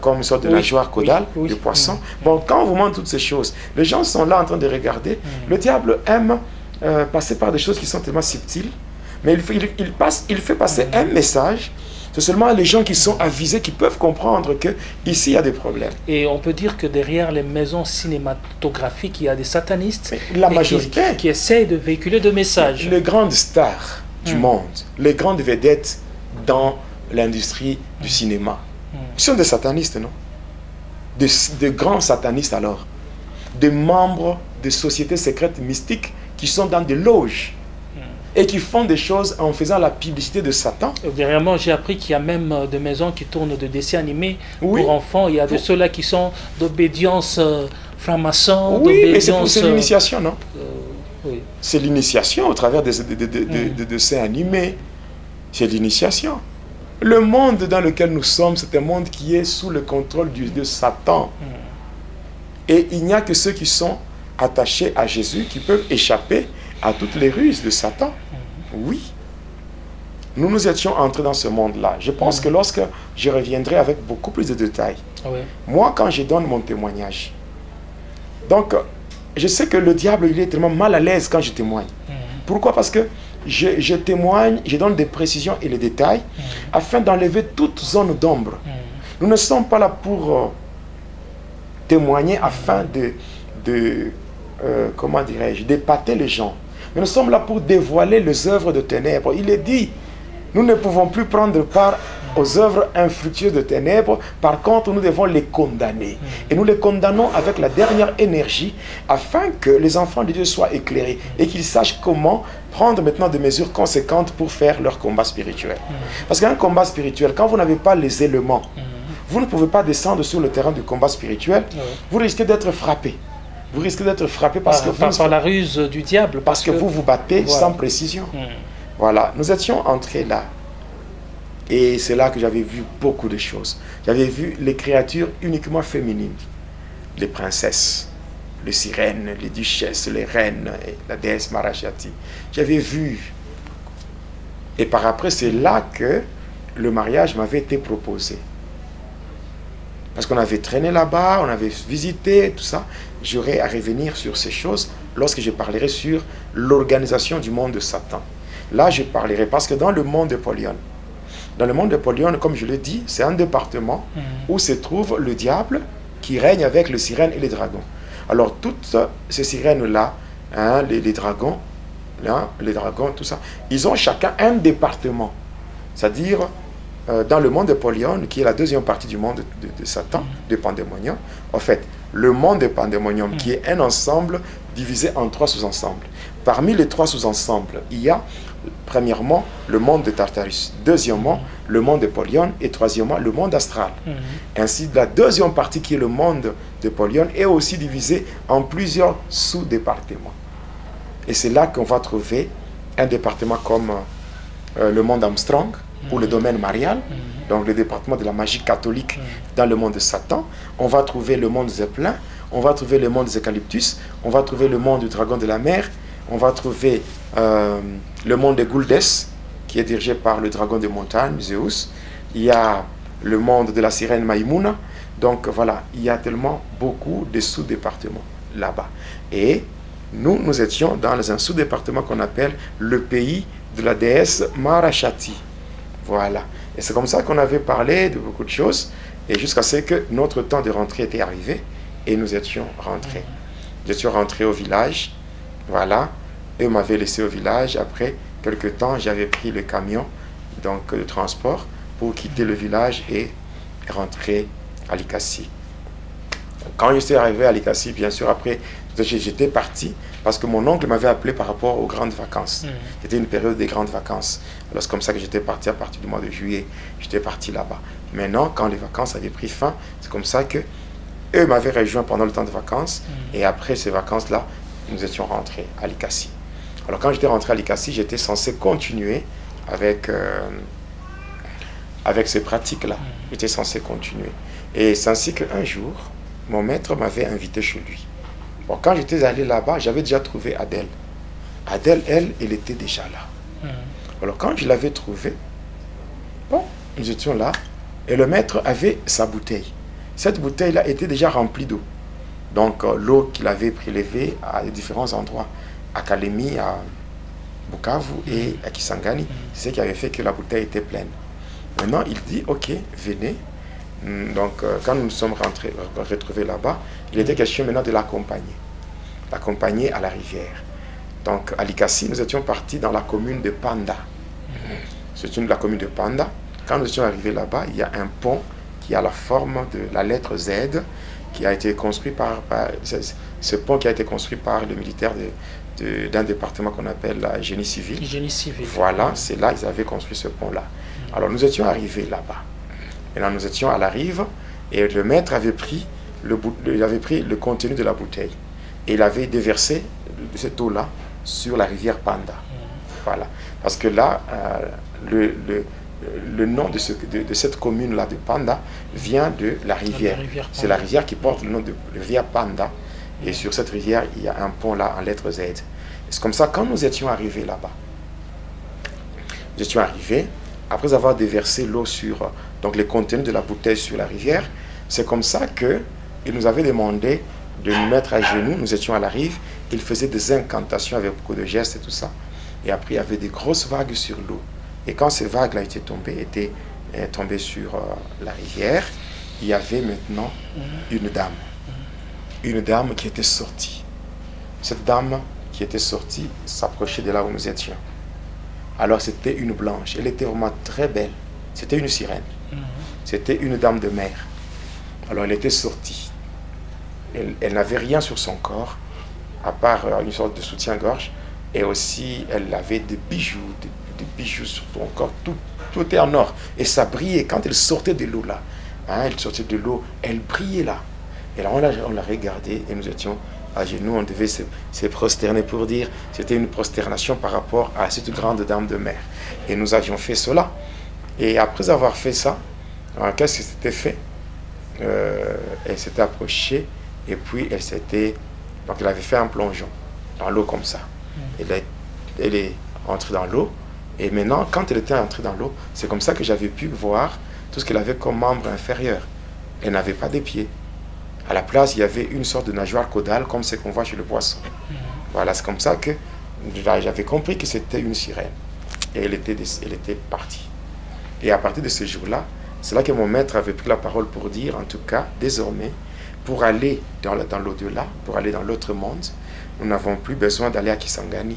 comme une sorte de nageoire caudale de poisson. Bon, quand on vous montre toutes ces choses, les gens sont là en train de regarder. Le diable aime passer par des choses qui sont tellement subtiles, mais il fait passer un message. C'est seulement les gens qui sont avisés qui peuvent comprendre que ici il y a des problèmes. Et on peut dire que derrière les maisons cinématographiques, il y a des satanistes la majorité qui essayent de véhiculer des messages. Les grandes stars du monde, les grandes vedettes dans l'industrie du cinéma, ils sont des satanistes, non? De grands satanistes alors, des membres de sociétés secrètes mystiques qui sont dans des loges et qui font des choses en faisant la publicité de Satan. Dernièrement, j'ai appris qu'il y a même des maisons qui tournent de dessins animés pour enfants. Il y a de ceux-là qui sont d'obédience franc-maçon. Oui, mais c'est l'initiation, non? C'est l'initiation au travers de dessins animés. C'est l'initiation. Le monde dans lequel nous sommes, c'est un monde qui est sous le contrôle de Satan. Et il n'y a que ceux qui sont attachés à Jésus qui peuvent échapper à toutes les ruses de Satan. Oui. Nous étions entrés dans ce monde-là. Je pense que lorsque je reviendrai avec beaucoup plus de détails, moi, quand je donne mon témoignage, donc, je sais que le diable, il est tellement mal à l'aise quand je témoigne. Pourquoi? Parce que je témoigne, je donne des précisions et les détails afin d'enlever toute zone d'ombre. Nous ne sommes pas là pour témoigner afin comment dirais-je, d'épater les gens. Mais nous sommes là pour dévoiler les œuvres de ténèbres. Il est dit, nous ne pouvons plus prendre part aux œuvres infructueuses de ténèbres. Par contre, nous devons les condamner. Et nous les condamnons avec la dernière énergie afin que les enfants de Dieu soient éclairés et qu'ils sachent comment prendre maintenant des mesures conséquentes pour faire leur combat spirituel. Parce qu'un combat spirituel, quand vous n'avez pas les éléments, vous ne pouvez pas descendre sur le terrain du combat spirituel. Vous risquez d'être frappé. Vous risquez d'être frappé parce que par la ruse du diable. Parce que vous vous battez sans précision. Voilà, nous étions entrés là. Et c'est là que j'avais vu beaucoup de choses. J'avais vu les créatures uniquement féminines. Les princesses, les sirènes, les duchesses, les reines, et la déesse Marashati. J'avais vu. Et par après, c'est là que le mariage m'avait été proposé. Parce qu'on avait traîné là-bas, on avait visité, tout ça. J'aurai à revenir sur ces choses lorsque je parlerai sur l'organisation du monde de Satan. Là, je parlerai parce que dans le monde de Polion, comme je l'ai dit, c'est un département où se trouve le diable qui règne avec les sirènes et les dragons. Alors, toutes ces sirènes-là, les dragons, tout ça, ils ont chacun un département. C'est-à-dire, dans le monde de Polion, qui est la deuxième partie du monde de Satan, de Pandémonium, en fait, le monde de Pandémonium, qui est un ensemble divisé en 3 sous-ensembles. Parmi les 3 sous-ensembles, il y a, premièrement, le monde de Tartarus, deuxièmement, le monde de Polion, et troisièmement, le monde astral. Ainsi, la deuxième partie, qui est le monde de Polion, est aussi divisée en plusieurs sous-départements. Et c'est là qu'on va trouver un département comme le monde Armstrong, ou le domaine marial, donc le département de la magie catholique dans le monde de Satan. On va trouver le monde Zeppelin, on va trouver le monde des Eucalyptus, on va trouver le monde du dragon de la mer, on va trouver le monde de Gouldes, qui est dirigé par le dragon des montagnes, Zeus. Il y a le monde de la sirène Maïmouna. Donc voilà, il y a tellement beaucoup de sous-départements là-bas. Et nous étions dans un sous-département qu'on appelle le pays de la déesse Marashati. Voilà. Et c'est comme ça qu'on avait parlé de beaucoup de choses. Et jusqu'à ce que notre temps de rentrée était arrivé. Et nous étions rentrés. Je suis rentré au village. Voilà. Eux m'avaient laissé au village. Après quelques temps, j'avais pris le camion donc, de transport pour quitter le village et rentrer à Likassi. Quand je suis arrivé à Likassi, bien sûr, après, j'étais parti parce que mon oncle m'avait appelé par rapport aux grandes vacances. C'était une période des grandes vacances. Alors c'est comme ça que j'étais parti à partir du mois de juillet. J'étais parti là-bas. Maintenant, quand les vacances avaient pris fin, c'est comme ça que eux m'avaient rejoint pendant le temps de vacances. Et après ces vacances-là, nous étions rentrés à Likassi. Alors quand j'étais rentré à Likassi, j'étais censé continuer avec ces pratiques-là. J'étais censé continuer. Et c'est ainsi qu'un jour, mon maître m'avait invité chez lui. Bon, quand j'étais allé là-bas, j'avais déjà trouvé Adèle. Adèle, elle était déjà là. Alors quand je l'avais trouvée, bon, nous étions là, et le maître avait sa bouteille. Cette bouteille-là était déjà remplie d'eau. Donc l'eau qu'il avait prélevée à différents endroits, à Kalemi, à Bukavu et à Kisangani, c'est ce qui avait fait que la bouteille était pleine. Maintenant, il dit, ok, venez. Donc quand nous nous sommes retrouvés là-bas, il était question maintenant de l'accompagner à la rivière. Donc à Likassi, nous étions partis dans la commune de Panda. C'est la commune de Panda. Quand nous étions arrivés là-bas, il y a un pont qui a la forme de la lettre Z, qui a été construit ce pont qui a été construit par le militaire d'un département qu'on appelle la génie civil. Génie civil. Voilà, c'est là qu'ils avaient construit ce pont-là. Alors nous étions arrivés là-bas. Maintenant nous étions à la rive et le maître avait pris le contenu de la bouteille et il avait déversé cette eau-là sur la rivière Panda. Voilà. Parce que là, le nom de cette commune-là de Panda vient de la rivière. C'est la rivière qui porte le nom de rivière Panda. Et sur cette rivière, il y a un pont là en lettre Z. C'est comme ça, quand nous étions arrivés là-bas, nous étions arrivés, après avoir déversé l'eau sur donc les contenus de la bouteille sur la rivière, c'est comme ça qu'il nous avait demandé de nous mettre à genoux. Nous étions à la rive, il faisait des incantations avec beaucoup de gestes et tout ça. Et après, il y avait des grosses vagues sur l'eau. Et quand ces vagues-là étaient tombées sur la rivière, il y avait maintenant une dame. Une dame qui était sortie. Cette dame qui était sortie s'approchait de là où nous étions. Alors c'était une blanche. Elle était vraiment très belle. C'était une sirène. C'était une dame de mer. Alors elle était sortie. Elle n'avait rien sur son corps, à part une sorte de soutien-gorge. Et aussi, elle avait des bijoux, des bijoux sur son corps. Tout était en or. Et ça brillait quand elle sortait de l'eau là. Elle sortait de l'eau, elle brillait là. Et là, on l'a regardée et nous étions à genoux. On devait se prosterner pour dire. C'était une prosternation par rapport à cette grande dame de mer. Et nous avions fait cela. Et après avoir fait ça, qu'est-ce qui s'était fait? Elle s'était approchée et puis donc elle avait fait un plongeon dans l'eau comme ça. Elle est entrée dans l'eau. Et maintenant, quand elle était entrée dans l'eau, c'est comme ça que j'avais pu voir tout ce qu'elle avait comme membre inférieur. Elle n'avait pas de pieds. À la place, il y avait une sorte de nageoire caudale, comme ce qu'on voit chez le poisson. Voilà, c'est comme ça que j'avais compris que c'était une sirène. Et elle était partie. Et à partir de ce jour-là, c'est là que mon maître avait pris la parole pour dire, en tout cas, désormais, pour aller dans l'au-delà, pour aller dans l'autre monde, nous n'avons plus besoin d'aller à Kisangani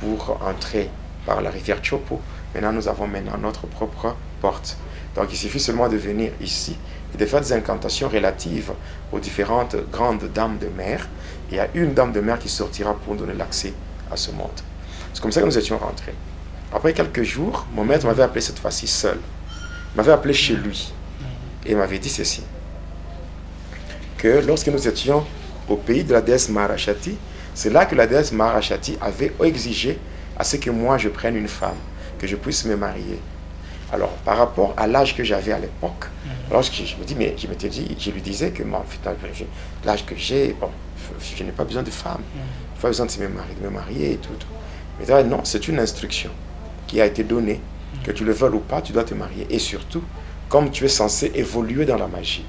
pour entrer par la rivière Chopo. Maintenant, nous avons notre propre porte. Donc, il suffit seulement de venir ici et de faire des incantations relatives aux différentes grandes dames de mer. Il y a une dame de mer qui sortira pour donner l'accès à ce monde. C'est comme ça que nous étions rentrés. Après quelques jours, mon maître m'avait appelé cette fois-ci seul. Il m'avait appelé chez lui et m'avait dit ceci, que lorsque nous étions au pays de la déesse Maharashati, c'est là que la déesse Maharashati avait exigé à ce que moi je prenne une femme, que je puisse me marier. Alors, par rapport à l'âge que j'avais à l'époque, alors je lui disais que l'âge que j'ai, bon, je n'ai pas besoin de femme, je n'ai pas besoin de me marier et tout. Mais non, c'est une instruction qui a été donnée, que tu le veuilles ou pas, tu dois te marier. Et surtout, comme tu es censé évoluer dans la magie,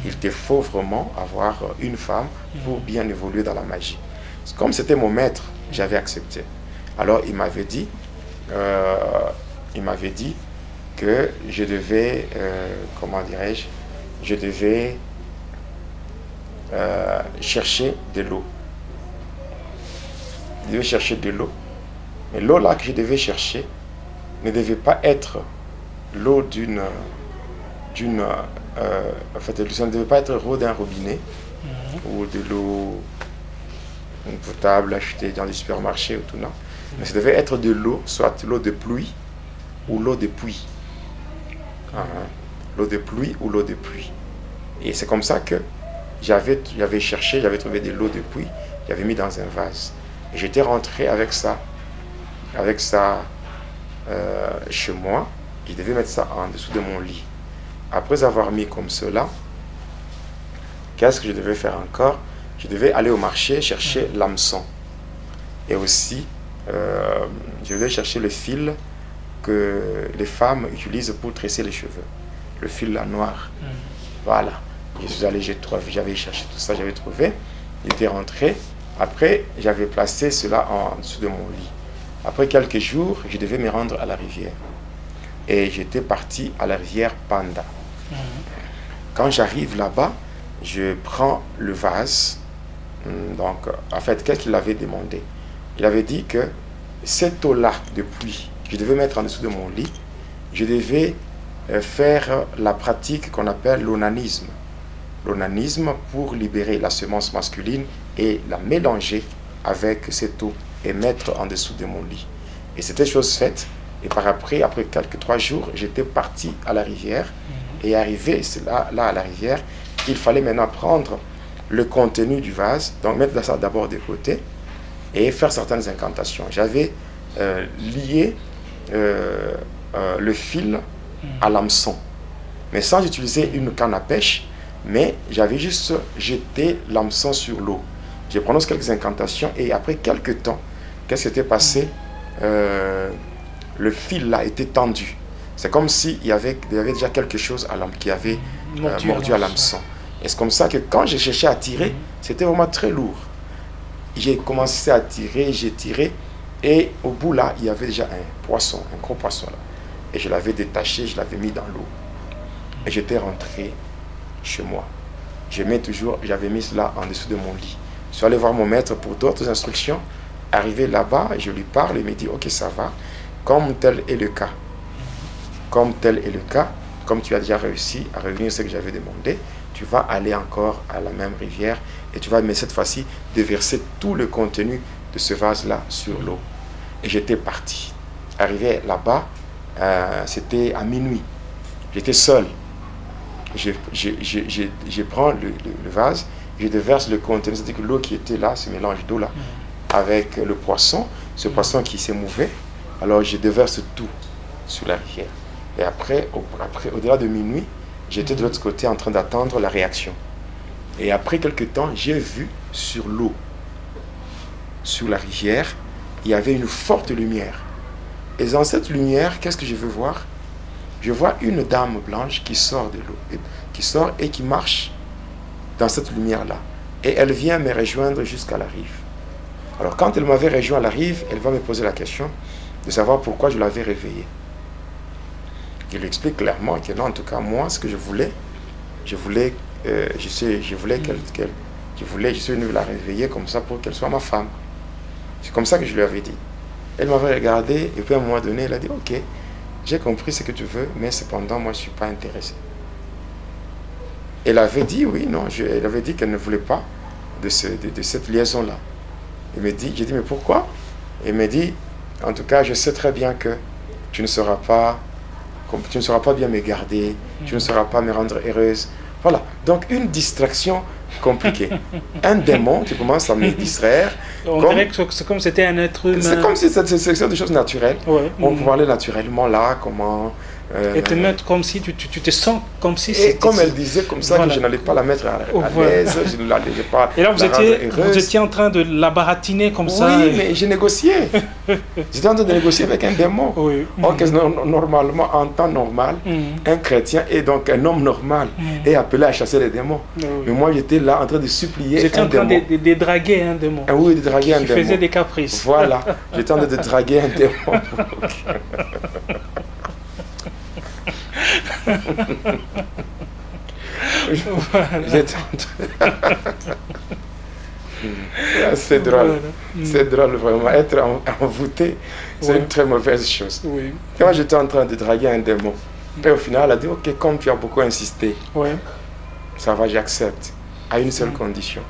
il te faut vraiment avoir une femme pour bien évoluer dans la magie. Comme c'était mon maître, j'avais accepté. Alors il m'avait dit que je devais, je devais chercher de l'eau. Je devais chercher de l'eau. Mais l'eau là que je devais chercher ne devait pas être l'eau en fait, ça ne devait pas être l'eau d'un robinet ou de l'eau potable achetée dans les supermarchés ou tout, non. Mais ça devait être de l'eau, soit l'eau de pluie ou l'eau de puits. l'eau de pluie ou l'eau de pluie. Et c'est comme ça que j'avais cherché, j'avais trouvé de l'eau de pluie, j'avais mis dans un vase. Et j'étais rentré avec ça chez moi. Je devais mettre ça en dessous de mon lit. Après avoir mis comme cela, qu'est-ce que je devais faire encore? Je devais aller au marché chercher l'hameçon. Et aussi, je devais chercher le fil que les femmes utilisent pour tresser les cheveux. Le fil là, noir. Voilà. Je suis allé, j'avais cherché tout ça, j'avais trouvé. J'étais rentré. Après, j'avais placé cela en dessous de mon lit. Après quelques jours, je devais me rendre à la rivière. Et j'étais parti à la rivière Panda. Quand j'arrive là-bas, je prends le vase. Donc, en fait, qu'est-ce qu'il avait demandé? Il avait dit que cette eau-là de pluie, je devais mettre en dessous de mon lit, je devais faire la pratique qu'on appelle l'onanisme. L'onanisme pour libérer la semence masculine et la mélanger avec cette eau et mettre en dessous de mon lit. Et c'était chose faite. Et après quelques 3 jours, j'étais parti à la rivière. Et arrivé là à la rivière, il fallait maintenant prendre le contenu du vase, donc mettre ça d'abord de côté et faire certaines incantations. J'avais lié le fil à l'hameçon, mais sans utiliser une canne à pêche, mais j'avais juste jeté l'hameçon sur l'eau. J'ai prononcé quelques incantations et après quelques temps, qu'est-ce qui s'était passé? Le fil là était tendu. C'est comme s'il y avait déjà quelque chose qui avait mordu à l'hameçon. Et c'est comme ça que quand j'ai cherché à tirer, c'était vraiment très lourd. J'ai commencé à tirer, j'ai tiré, et au bout là, il y avait déjà un poisson, un gros poisson là. Et je l'avais détaché, je l'avais mis dans l'eau. Et j'étais rentré chez moi. J'avais mis cela en dessous de mon lit. Je suis allé voir mon maître pour d'autres instructions. Arrivé là-bas, je lui parle, il me dit, ok, ça va, comme tel est le cas. Comme tel est le cas, comme tu as déjà réussi à revenir ce que j'avais demandé, tu vas aller encore à la même rivière et tu vas, mais cette fois-ci, déverser tout le contenu de ce vase-là sur l'eau. Et j'étais parti. Arrivé là-bas, c'était à minuit. J'étais seul. Je prends le vase, je déverse le contenu, c'est-à-dire que l'eau qui était là, ce mélange d'eau là, avec le poisson, ce poisson qui s'est mouvé, alors je déverse tout sur la rivière. Et après au-delà de minuit, j'étais de l'autre côté en train d'attendre la réaction. Et après quelques temps, j'ai vu sur l'eau, sur la rivière, il y avait une forte lumière. Et dans cette lumière, qu'est-ce que je veux voir? Je vois une dame blanche qui sort de l'eau, qui sort et qui marche dans cette lumière-là. Et elle vient me rejoindre jusqu'à la rive. Alors quand elle m'avait rejoint à la rive, elle va me poser la question de savoir pourquoi je l'avais réveillée. Je lui explique clairement que non, en tout cas moi, ce que je suis venu la réveiller comme ça pour qu'elle soit ma femme. C'est comme ça que je lui avais dit. Elle m'avait regardé et puis à un moment donné, elle a dit ok, j'ai compris ce que tu veux, mais cependant moi je ne suis pas intéressé. Elle avait dit oui, non, elle avait dit qu'elle ne voulait pas de cette liaison-là. J'ai dit mais pourquoi? Elle me dit en tout cas je sais très bien que tu ne sauras pas bien me garder, tu ne sauras pas me rendre heureuse. Voilà, donc une distraction compliquée. Un démon qui commence à me distraire. On dirait que c'est comme si c'était un être humain. C'est comme si c'était des choses naturelles. Ouais. On peut parler naturellement là, comment... et te mettre comme si tu te sens comme si et comme elle disait comme ça, voilà, que je n'allais pas la mettre à l'aise, je ne l'allais pas. Et là vous étiez en train de la baratiner comme ça. Oui, mais j'ai négocié. J'étais en train de négocier avec un démon. Oui. Or, normalement, en temps normal, un chrétien et donc un homme normal est appelé à chasser les démons. Oui. Mais moi j'étais là en train de supplier j'étais en train de draguer un démon. Ah oui, de draguer un démon. Tu faisais des caprices. Voilà, j'étais en train de draguer un démon. C'est drôle. Voilà. C'est drôle vraiment. Être envoûté, c'est une très mauvaise chose. Oui. Quand j'étais en train de draguer un démon, et au final, elle a dit ok, comme tu as beaucoup insisté, ça va, j'accepte. À une seule condition.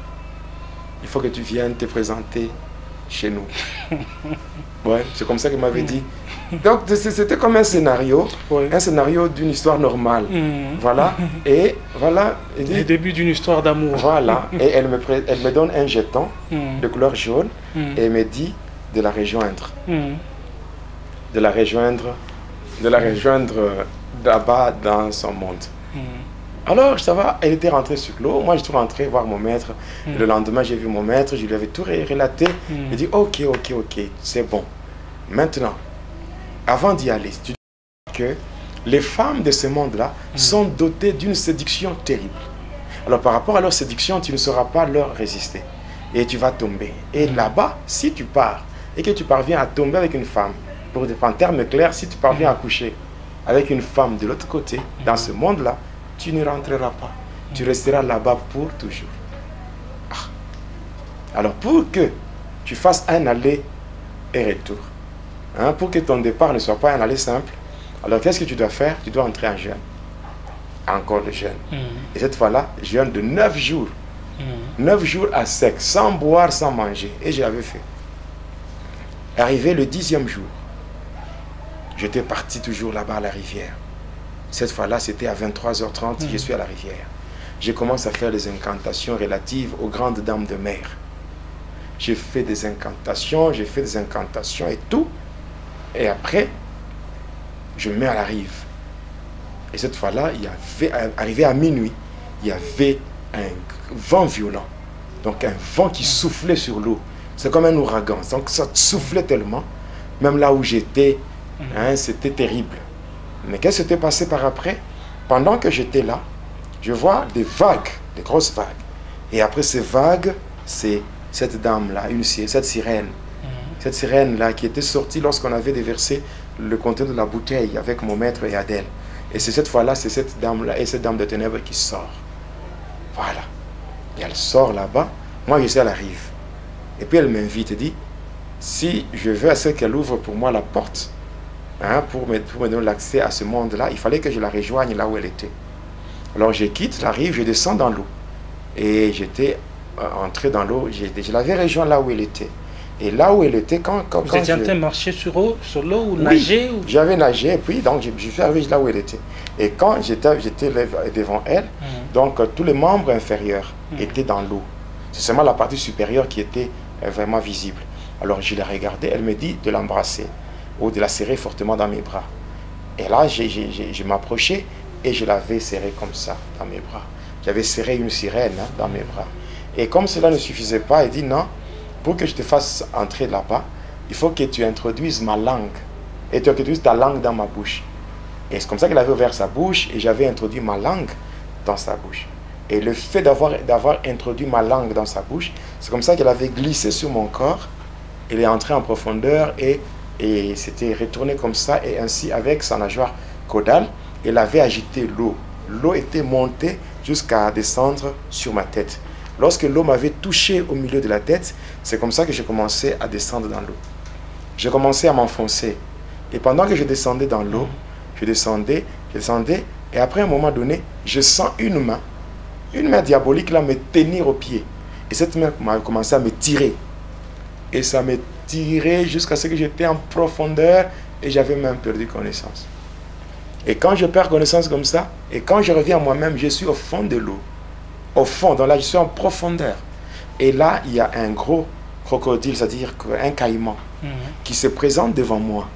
Il faut que tu viennes te présenter chez nous. Ouais, c'est comme ça qu'il m'avait dit. Donc c'était comme un scénario d'une histoire normale. Voilà, et voilà. Le début d'une histoire d'amour. Voilà, et elle me donne un jeton de couleur jaune et me dit de la rejoindre. De la rejoindre là-bas dans son monde. Alors, ça va, elle était rentrée sur l'eau. Moi, je suis rentré voir mon maître. Le lendemain, j'ai vu mon maître. Je lui avais tout relaté. Il dit, ok, c'est bon. Maintenant, avant d'y aller, tu dis que les femmes de ce monde-là sont dotées d'une séduction terrible. Alors, par rapport à leur séduction, tu ne sauras pas leur résister. Et tu vas tomber. Et là-bas, si tu pars et que tu parviens à tomber avec une femme, pour en termes clairs, si tu parviens à coucher avec une femme de l'autre côté, dans ce monde-là, tu ne rentreras pas. Tu resteras là-bas pour toujours. Ah. Alors, pour que tu fasses un aller et retour, pour que ton départ ne soit pas un aller simple, alors qu'est-ce que tu dois faire? Tu dois entrer en jeûne. Encore le jeûne. Et cette fois-là, jeûne de 9 jours. 9 jours à sec, sans boire, sans manger. Et j'avais fait. Arrivé le 10e jour, j'étais parti toujours là-bas à la rivière. Cette fois-là, c'était à 23h30, je suis à la rivière. Je commence à faire des incantations relatives aux grandes dames de mer. J'ai fait des incantations et tout. Et après, je me mets à la rive. Et cette fois-là, arrivé à minuit, il y avait un vent violent. Donc un vent qui soufflait sur l'eau. C'est comme un ouragan. Donc ça soufflait tellement. Même là où j'étais, c'était terrible. Mais qu'est-ce qui s'était passé par après? Pendant que j'étais là, je vois des vagues, des grosses vagues. Et après ces vagues, c'est cette dame-là, cette sirène. Cette sirène-là qui était sortie lorsqu'on avait déversé le contenu de la bouteille avec mon maître et Adèle. Et c'est cette fois-là, c'est cette dame-là et cette dame de ténèbres qui sort. Voilà. Et elle sort là-bas. Moi, je suis à la rive. Et puis elle m'invite et dit, si je veux à ce qu'elle ouvre pour moi la porte, pour me donner l'accès à ce monde-là, il fallait que je la rejoigne là où elle était. Alors je quitte la rive, je descends dans l'eau. Et j'étais entré dans l'eau, je l'avais rejoint là où elle était. Et là où elle était, quand vous étiez en train de marcher sur l'eau ou nager J'avais nagé, et puis donc je suis arrivé là où elle était. Et quand j'étais devant elle, donc tous les membres inférieurs étaient dans l'eau. C'est seulement la partie supérieure qui était vraiment visible. Alors je la regardais, elle me dit de l'embrasser ou de la serrer fortement dans mes bras. Et là, je m'approchais et je l'avais serrée comme ça dans mes bras. J'avais serré une sirène dans mes bras. Et comme cela ne suffisait pas, elle dit non, pour que je te fasse entrer là-bas, il faut que tu introduises ma langue. Et tu introduises ta langue dans ma bouche. Et c'est comme ça qu'elle avait ouvert sa bouche et j'avais introduit ma langue dans sa bouche. Et le fait d'avoir introduit ma langue dans sa bouche, c'est comme ça qu'elle avait glissé sur mon corps. Elle est entrée en profondeur et s'était retournée comme ça. Et ainsi, avec sa nageoire caudale, elle avait agité l'eau. L'eau était montée jusqu'à descendre sur ma tête. Lorsque l'eau m'avait touché au milieu de la tête, c'est comme ça que j'ai commencé à descendre dans l'eau. J'ai commencé à m'enfoncer. Et pendant que je descendais dans l'eau, je descendais, et après un moment donné, je sens une main diabolique là me tenir au pied. Et cette main m'a commencé à me tirer. Et ça me tirait jusqu'à ce que j'étais en profondeur et j'avais même perdu connaissance. Et quand je perds connaissance comme ça, et quand je reviens à moi-même, je suis au fond de l'eau. Au fond, donc là je suis en profondeur. Et là, il y a un gros crocodile, c'est-à-dire un caïman, qui se présente devant moi.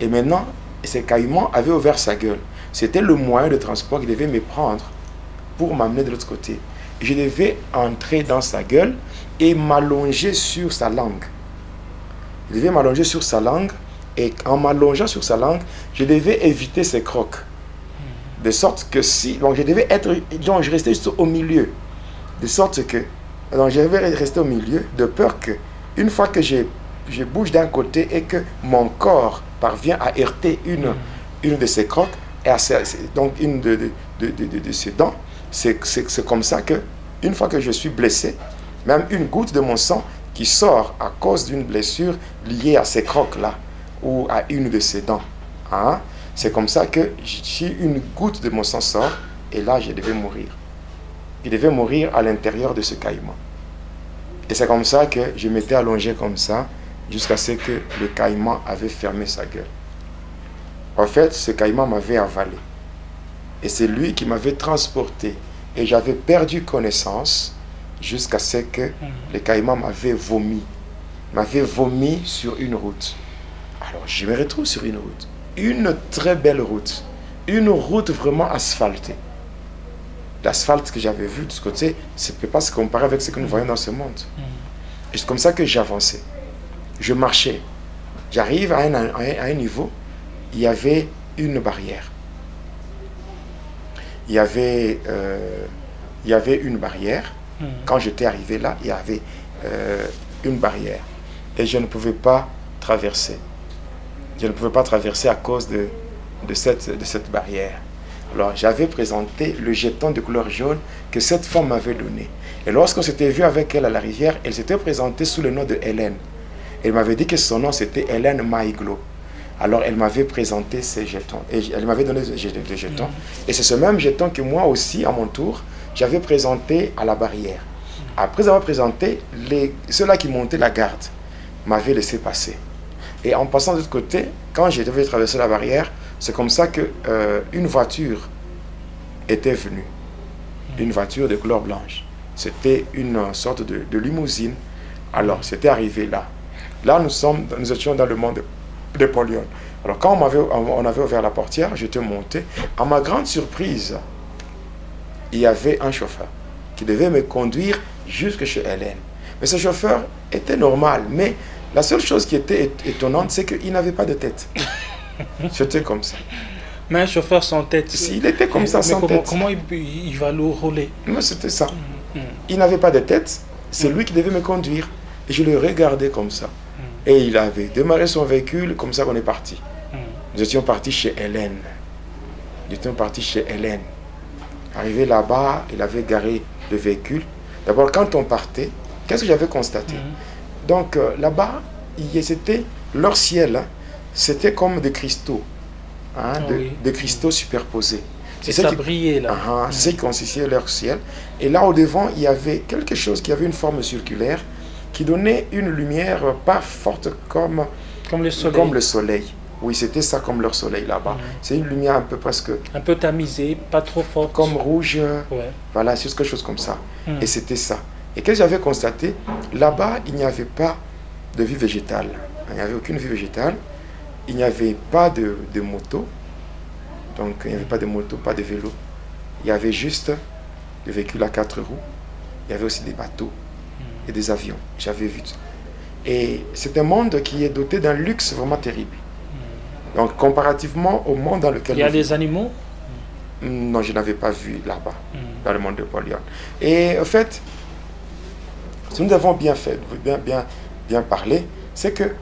Et maintenant, ce caïman avait ouvert sa gueule. C'était le moyen de transport qui devait me prendre pour m'amener de l'autre côté. Je devais entrer dans sa gueule et m'allonger sur sa langue. Je devais m'allonger sur sa langue et en m'allongeant sur sa langue, je devais éviter ses crocs. De sorte que si... Donc je devais être... Donc je restais juste au milieu. De sorte que... Donc je devais rester au milieu de peur que une fois que je bouge d'un côté et que mon corps parvient à heurter une de ses crocs, et donc une de ses dents, c'est comme ça que une fois que je suis blessé, même une goutte de mon sang qui sort à cause d'une blessure liée à ces crocs-là ou à une de ses dents, c'est comme ça que si une goutte de mon sang sort, et là je devais mourir. Il devait mourir à l'intérieur de ce caïman. Et c'est comme ça que je m'étais allongé comme ça, jusqu'à ce que le caïman avait fermé sa gueule. En fait, ce caïman m'avait avalé. Et c'est lui qui m'avait transporté. Et j'avais perdu connaissance jusqu'à ce que le caïman m'avait vomi. M'avait vomi sur une route. Alors, je me retrouve sur une route. Une très belle route. Une route vraiment asphaltée. L'asphalte que j'avais vu de ce côté, ça ne peut pas se comparer avec ce que nous voyons dans ce monde. Et c'est comme ça que j'avançais. Je marchais. J'arrive à un niveau, il y avait une barrière. Il y avait une barrière. Quand j'étais arrivé là, il y avait une barrière. Et je ne pouvais pas traverser. Je ne pouvais pas traverser à cause de cette barrière. Alors, j'avais présenté le jeton de couleur jaune que cette femme m'avait donné. Et lorsqu'on s'était vu avec elle à la rivière, elle s'était présentée sous le nom de Hélène. Elle m'avait dit que son nom c'était Hélène Maïglo. Alors, elle m'avait présenté ces jetons. Et elle m'avait donné des jetons. Et c'est ce même jeton que moi aussi, à mon tour, j'avais présenté à la barrière. Après avoir présenté, ceux-là qui montaient la garde m'avaient laissé passer. Et en passant de l'autre côté, quand je devais traverser la barrière, c'est comme ça qu'une voiture était venue. Une voiture de couleur blanche. C'était une sorte de limousine. Alors, c'était arrivé là. Là, nous étions dans le monde de Polion. Alors, quand on avait ouvert la portière, j'étais monté. À ma grande surprise, il y avait un chauffeur qui devait me conduire jusque chez Hélène. Mais ce chauffeur était normal. Mais la seule chose qui était étonnante, c'est qu'il n'avait pas de tête. C'était comme ça. Mais un chauffeur sans tête. Il était comme ça, sans tête. Comment il va le rouler? Non, c'était ça. Il n'avait pas de tête. C'est lui qui devait me conduire. Et je le regardais comme ça. Et il avait démarré son véhicule, comme ça qu'on est parti. Nous étions partis chez Hélène. Nous étions partis chez Hélène. Arrivé là-bas, il avait garé le véhicule. D'abord, quand on partait, qu'est-ce que j'avais constaté? Donc là-bas, c'était leur ciel. C'était comme des cristaux. Des cristaux superposés. Et ça brillait là. C'est ce qui constituait leur ciel. Et là, au devant, il y avait quelque chose qui avait une forme circulaire, qui donnait une lumière pas forte comme le soleil. Oui, c'était ça comme leur soleil là-bas. C'est une lumière un peu presque... un peu tamisée, pas trop forte. Comme rouge. Voilà, c'est quelque chose comme ça. Et c'était ça. Et qu'est-ce que j'avais constaté? Là-bas, il n'y avait pas de vie végétale. Il n'y avait aucune vie végétale. Il n'y avait pas de moto. Donc, il n'y avait pas de moto, pas de vélo. Il y avait juste des véhicules à 4 roues. Il y avait aussi des bateaux et des avions. J'avais vu ça. Et c'est un monde qui est doté d'un luxe vraiment terrible. Donc, comparativement au monde dans lequel... Il y a des animaux? Non, je n'avais pas vu là-bas, dans le monde de Polion. Et en fait, ce que nous avons bien fait, bien parlé, c'est que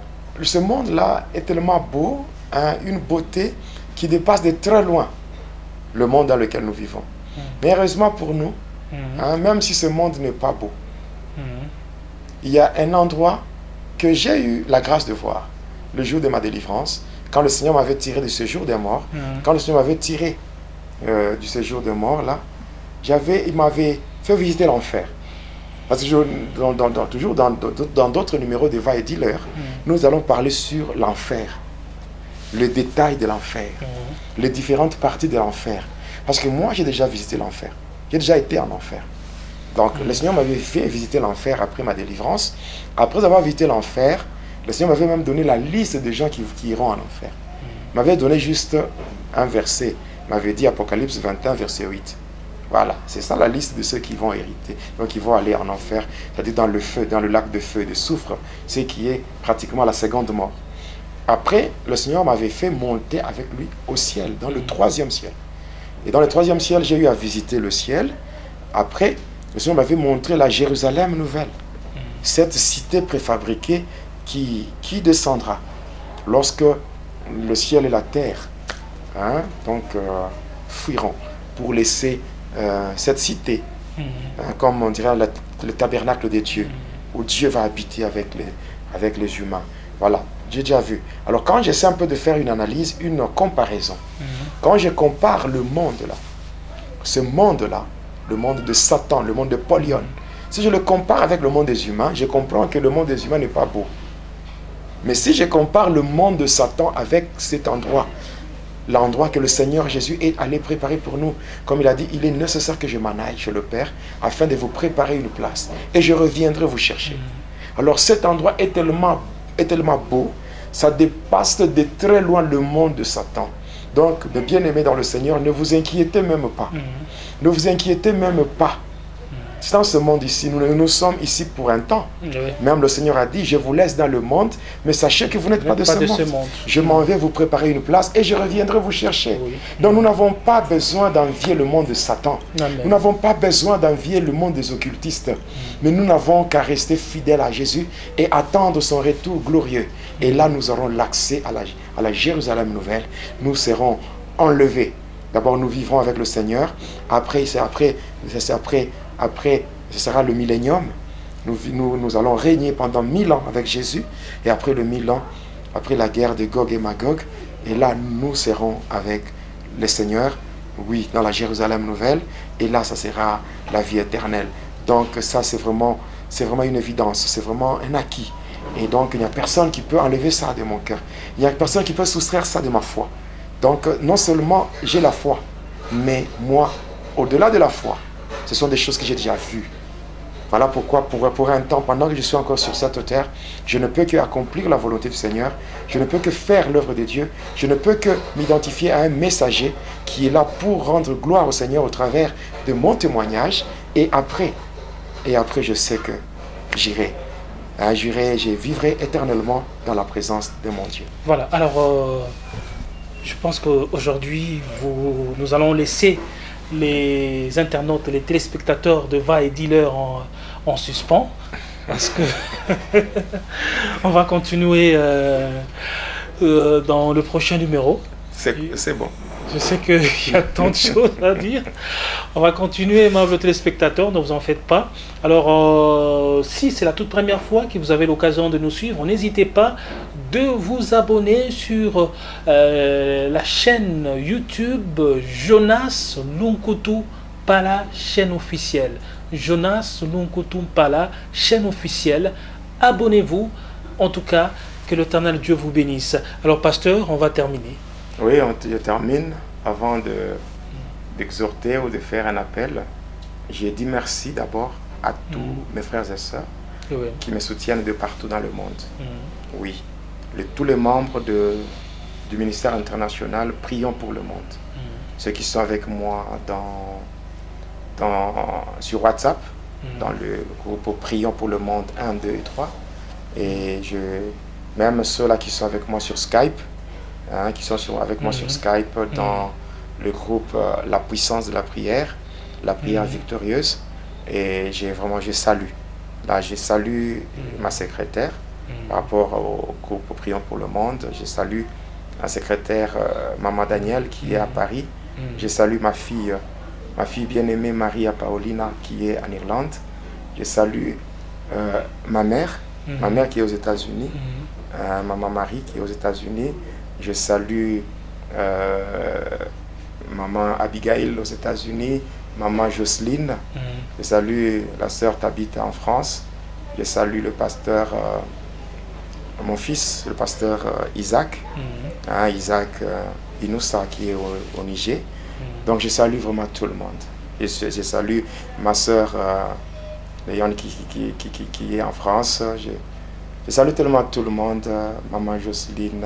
ce monde-là est tellement beau, une beauté qui dépasse de très loin le monde dans lequel nous vivons. Mais heureusement pour nous, même si ce monde n'est pas beau, il y a un endroit que j'ai eu la grâce de voir le jour de ma délivrance, quand le Seigneur m'avait tiré du séjour des morts, quand le Seigneur m'avait tiré du séjour des morts, là, il m'avait fait visiter l'enfer. Parce que toujours dans d'autres numéros de Va et Dealer, nous allons parler sur l'enfer, le détail de l'enfer, les différentes parties de l'enfer. Parce que moi, j'ai déjà visité l'enfer. J'ai déjà été en enfer. Donc, le Seigneur m'avait fait visiter l'enfer après ma délivrance. Après avoir visité l'enfer, le Seigneur m'avait même donné la liste des gens qui iront en enfer. Il m'avait donné juste un verset. Il m'avait dit Apocalypse 21, verset 8. Voilà, c'est ça la liste de ceux qui vont hériter. Donc, ils vont aller en enfer, c'est-à-dire dans le feu, dans le lac de feu et de soufre, ce qui est pratiquement la seconde mort. Après, le Seigneur m'avait fait monter avec lui au ciel, dans le 3e ciel. Et dans le 3e ciel, j'ai eu à visiter le ciel. Après, le Seigneur m'avait montré la Jérusalem nouvelle, cette cité préfabriquée qui descendra lorsque le ciel et la terre fuiront pour laisser cette cité, comme on dirait le tabernacle de Dieu, où Dieu va habiter avec les humains. Voilà, j'ai déjà vu. Alors quand j'essaie un peu de faire une analyse, une comparaison, quand je compare le monde là, ce monde-là, le monde de Satan, le monde de Polion, Si je le compare avec le monde des humains, je comprends que le monde des humains n'est pas beau. Mais si je compare le monde de Satan avec cet endroit, l'endroit que le Seigneur Jésus est allé préparer pour nous, comme il a dit, il est nécessaire que je m'en aille chez le Père afin de vous préparer une place. Et je reviendrai vous chercher. Alors cet endroit est tellement beau, ça dépasse de très loin le monde de Satan. Donc, mes bien-aimés dans le Seigneur, ne vous inquiétez même pas. Ne vous inquiétez même pas. Dans ce monde ici, nous sommes ici pour un temps. Oui. Même le Seigneur a dit, je vous laisse dans le monde, mais sachez que vous n'êtes pas de ce monde. Je m'en vais vous préparer une place et je reviendrai vous chercher. Oui. Donc nous n'avons pas besoin d'envier le monde de Satan. Amen. Nous n'avons pas besoin d'envier le monde des occultistes. Mais nous n'avons qu'à rester fidèles à Jésus et attendre son retour glorieux. Et là, nous aurons l'accès à la Jérusalem nouvelle. Nous serons enlevés. D'abord, nous vivrons avec le Seigneur. Après, ce sera le millénium. Nous allons régner pendant 1000 ans avec Jésus. Et après le 1000 ans, après la guerre de Gog et Magog, et là, nous serons avec le Seigneur, oui, dans la Jérusalem nouvelle. Et là, ça sera la vie éternelle. Donc ça, c'est vraiment une évidence. C'est vraiment un acquis. Et donc, il n'y a personne qui peut enlever ça de mon cœur. Il n'y a personne qui peut soustraire ça de ma foi. Donc, non seulement j'ai la foi, mais moi, au-delà de la foi, ce sont des choses que j'ai déjà vues. Voilà pourquoi, pour un temps, pendant que je suis encore sur cette terre, je ne peux qu'accomplir la volonté du Seigneur, je ne peux que faire l'œuvre de Dieu, je ne peux que m'identifier à un messager qui est là pour rendre gloire au Seigneur au travers de mon témoignage. Et après, je sais que j'irai. Je vivrai éternellement dans la présence de mon Dieu. Voilà, alors je pense qu'aujourd'hui, nous allons laisser les internautes, les téléspectateurs de Va et Dealer en suspens, parce que on va continuer dans le prochain numéro. C'est bon. Je sais qu'il y a tant de choses à dire. On va continuer, aimables téléspectateurs, ne vous en faites pas. Alors, si c'est la toute première fois que vous avez l'occasion de nous suivre, n'hésitez pas de vous abonner sur la chaîne YouTube Jonas Lunkutu Pala, chaîne officielle. Jonas Lunkutu Pala, chaîne officielle. Abonnez-vous. En tout cas, que l'Éternel Dieu vous bénisse. Alors, pasteur, on va terminer. Oui, je termine. Avant d'exhorter ou de faire un appel, j'ai dit merci d'abord à tous mes frères et sœurs qui me soutiennent de partout dans le monde. Oui, tous les membres du ministère international, prions pour le monde. Ceux qui sont avec moi sur WhatsApp, dans le groupe Prions pour le monde 1, 2 et 3. Et même ceux-là qui sont avec moi sur Skype, qui sont avec moi sur Skype dans le groupe La puissance de la prière victorieuse. Et je salue. Là, je salue ma secrétaire par rapport au groupe Prions pour le monde. Je salue la secrétaire Maman Daniel qui est à Paris. Je salue ma fille bien-aimée Maria Paolina qui est en Irlande. Je salue ma mère qui est aux États-Unis, Maman Marie qui est aux États-Unis. Je salue Maman Abigail aux États-Unis, Maman Jocelyne. Je salue la sœur Tabitha en France. Je salue le pasteur, mon fils, le pasteur Isaac, Isaac Inoussa qui est au Niger. Donc je salue vraiment tout le monde. Je salue ma sœur Léon qui est en France. Je salue tellement tout le monde, Maman Jocelyne.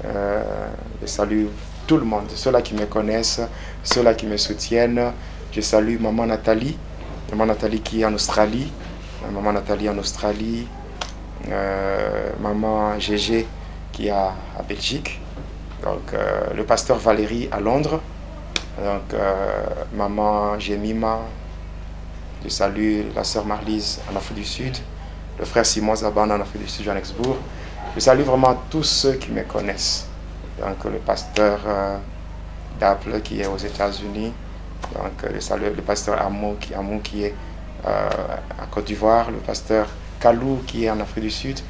Je salue tout le monde, ceux-là qui me connaissent, ceux-là qui me soutiennent. Je salue Maman Nathalie qui est en Australie, Maman Gégé qui est à Belgique, donc le pasteur Valérie à Londres, donc Maman Jemima. Je salue la sœur Marlise en Afrique du Sud, le frère Simon Zaban en Afrique du Sud, Johannesburg. Je salue vraiment tous ceux qui me connaissent. Donc le pasteur Daple qui est aux États-Unis. Donc je salue le pasteur Amou qui est à Côte d'Ivoire. Le pasteur Kalou qui est en Afrique du Sud.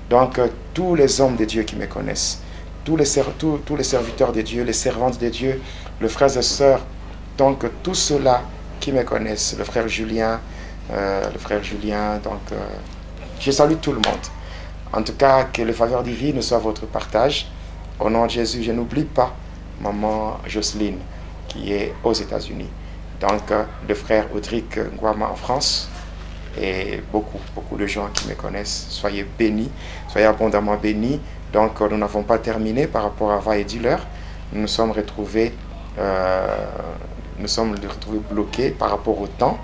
Donc tous les hommes de Dieu qui me connaissent. Tous les serviteurs de Dieu, les servantes de Dieu, les frères et sœurs. Donc tous ceux-là qui me connaissent. Le frère Julien, le frère Julien. Donc, je salue tout le monde. En tout cas, que le faveur divine soit votre partage. Au nom de Jésus, je n'oublie pas maman Jocelyne qui est aux États-Unis. Donc, le frère Audric Nguama en France et beaucoup de gens qui me connaissent. Soyez bénis, soyez abondamment bénis. Donc, nous n'avons pas terminé par rapport à Va et Dealer. Nous nous sommes retrouvés bloqués par rapport au temps.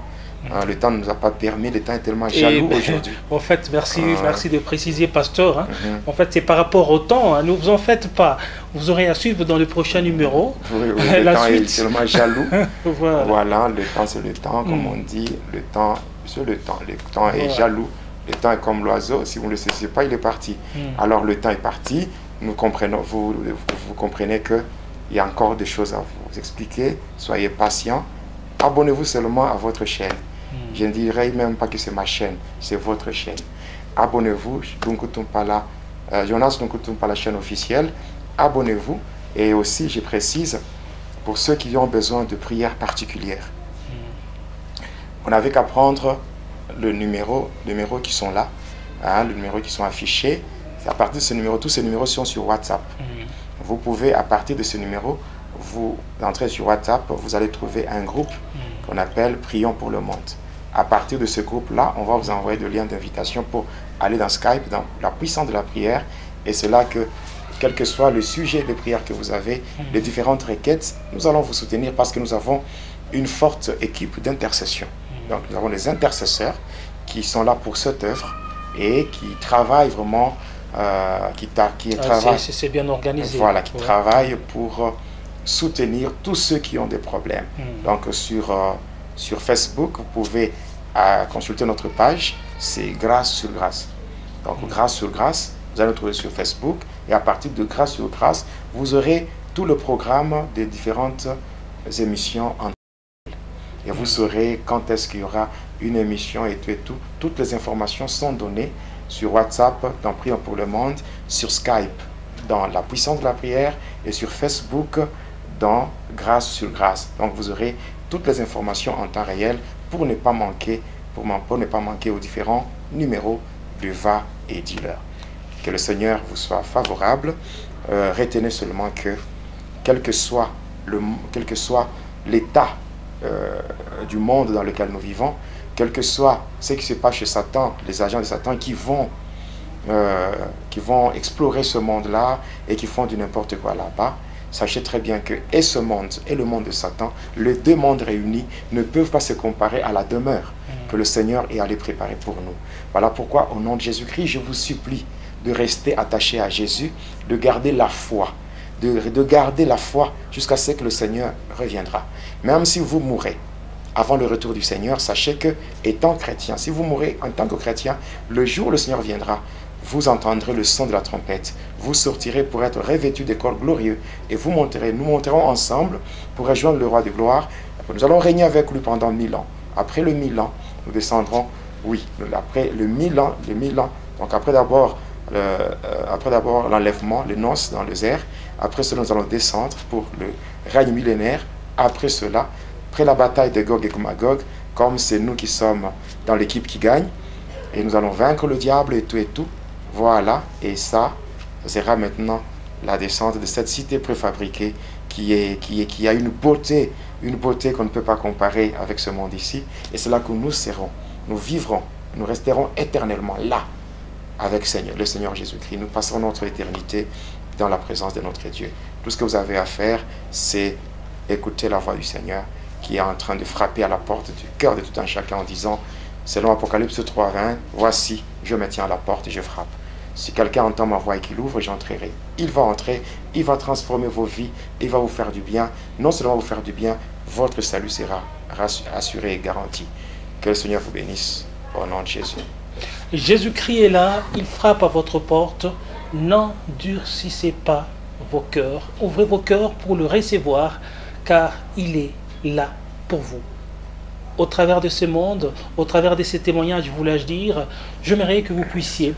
Le temps ne nous a pas permis, le temps est tellement jaloux aujourd'hui. En fait, merci de préciser, pasteur. Hein. En fait, c'est par rapport au temps. Hein. Ne vous en faites pas. Vous aurez à suivre dans le prochain numéro. Oui, le temps est tellement jaloux. Voilà, le temps c'est le temps, comme on dit. Le temps, c'est le temps. Le temps est jaloux. Le temps est comme l'oiseau. Si vous ne le saisissez pas, il est parti. Alors le temps est parti. Nous comprenons, vous comprenez qu'il y a encore des choses à vous expliquer. Soyez patients. Abonnez-vous seulement à votre chaîne. Je ne dirais même pas que c'est ma chaîne, c'est votre chaîne. Abonnez-vous, Jonas Lunkutumpala, chaîne officielle. Abonnez-vous. Et aussi, je précise, pour ceux qui ont besoin de prières particulières, on n'avait qu'à prendre le numéro qui sont là, hein, le numéro qui sont affichés. À partir de ce numéro, tous ces numéros sont sur WhatsApp. Vous pouvez, à partir de ce numéro, vous entrez sur WhatsApp, vous allez trouver un groupe qu'on appelle Prions pour le monde. À partir de ce groupe-là, on va vous envoyer des liens d'invitation pour aller dans Skype, dans la puissance de la prière. Et c'est là que, quel que soit le sujet de prière que vous avez, les différentes requêtes, nous allons vous soutenir parce que nous avons une forte équipe d'intercession. Donc nous avons des intercesseurs qui sont là pour cette œuvre et qui travaillent vraiment, c'est bien organisé. Voilà, qui travaillent pour soutenir tous ceux qui ont des problèmes. Donc sur Facebook, vous pouvez consulter notre page, c'est Grâce sur Grâce. Donc Grâce sur Grâce, vous allez le trouver sur Facebook et à partir de Grâce sur Grâce, vous aurez tout le programme des différentes émissions en et vous saurez quand est-ce qu'il y aura une émission et tout. Toutes les informations sont données sur WhatsApp, dans Prions pour le monde, sur Skype, dans la puissance de la prière et sur Facebook, dans Grâce sur Grâce. Donc vous aurez toutes les informations en temps réel pour ne pas manquer, aux différents numéros de Va et Dealer. Que le Seigneur vous soit favorable. Retenez seulement que, quel que soit l'état du monde dans lequel nous vivons, quel que soit ce qui se passe chez Satan, les agents de Satan qui vont explorer ce monde-là et qui font du n'importe quoi là-bas, sachez très bien que et ce monde et le monde de Satan, les deux mondes réunis ne peuvent pas se comparer à la demeure que le Seigneur est allé préparer pour nous. Voilà pourquoi, au nom de Jésus-Christ, je vous supplie de rester attaché à Jésus, de garder la foi, de garder la foi jusqu'à ce que le Seigneur reviendra. Même si vous mourrez avant le retour du Seigneur, sachez que, étant chrétien, si vous mourrez en tant que chrétien, le jour où le Seigneur viendra, vous entendrez le son de la trompette. Vous sortirez pour être revêtus des corps glorieux et nous monterons ensemble pour rejoindre le roi de gloire. Nous allons régner avec lui pendant 1000 ans. Après le 1000 ans, nous descendrons, après le 1000 ans, donc après d'abord l'enlèvement, les noces dans les airs. Après cela, nous allons descendre pour le règne millénaire. Après cela, après la bataille de Gog et Magog, comme c'est nous qui sommes dans l'équipe qui gagne, et nous allons vaincre le diable et tout. Voilà, et ça sera maintenant la descente de cette cité préfabriquée qui a une beauté qu'on ne peut pas comparer avec ce monde ici. Et c'est là que nous serons, nous vivrons, nous resterons éternellement là avec le Seigneur Jésus-Christ. Nous passerons notre éternité dans la présence de notre Dieu. Tout ce que vous avez à faire, c'est écouter la voix du Seigneur qui est en train de frapper à la porte du cœur de tout un chacun en disant, selon Apocalypse 3:20, voici, je me tiens à la porte et je frappe. Si quelqu'un entend ma voix et qu'il ouvre, j'entrerai. Il va entrer, il va transformer vos vies, il va vous faire du bien. Non seulement vous faire du bien, votre salut sera assuré et garanti. Que le Seigneur vous bénisse au nom de Jésus. Jésus-Christ est là, il frappe à votre porte. N'endurcissez pas vos cœurs. Ouvrez vos cœurs pour le recevoir, car il est là pour vous. Au travers de ce monde, au travers de ces témoignages, voulais-je dire, j'aimerais que vous puissiez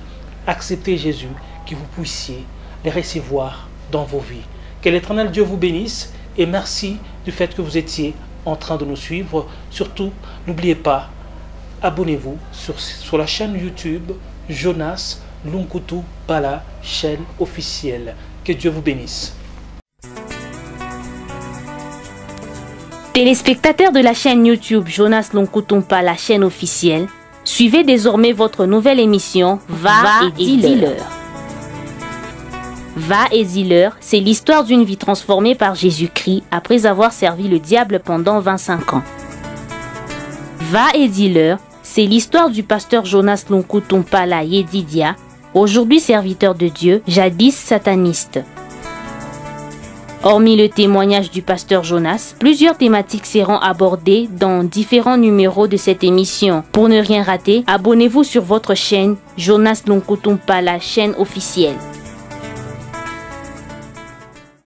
accepter Jésus, que vous puissiez les recevoir dans vos vies. Que l'Éternel Dieu vous bénisse et merci du fait que vous étiez en train de nous suivre. Surtout, n'oubliez pas, abonnez-vous sur la chaîne YouTube Jonas Lunkutu Pala, chaîne officielle. Que Dieu vous bénisse. Téléspectateurs de la chaîne YouTube Jonas Lunkutu Pala, chaîne officielle, suivez désormais votre nouvelle émission Va et dis-leur. Va et dis-leur, c'est l'histoire d'une vie transformée par Jésus-Christ après avoir servi le diable pendant 25 ans. Va et dis-leur, c'est l'histoire du pasteur Jonas Lunkutu Pala Yedidia, aujourd'hui serviteur de Dieu, jadis sataniste. Hormis le témoignage du pasteur Jonas, plusieurs thématiques seront abordées dans différents numéros de cette émission. Pour ne rien rater, abonnez-vous sur votre chaîne Jonas Lunkutu Pala, chaîne officielle.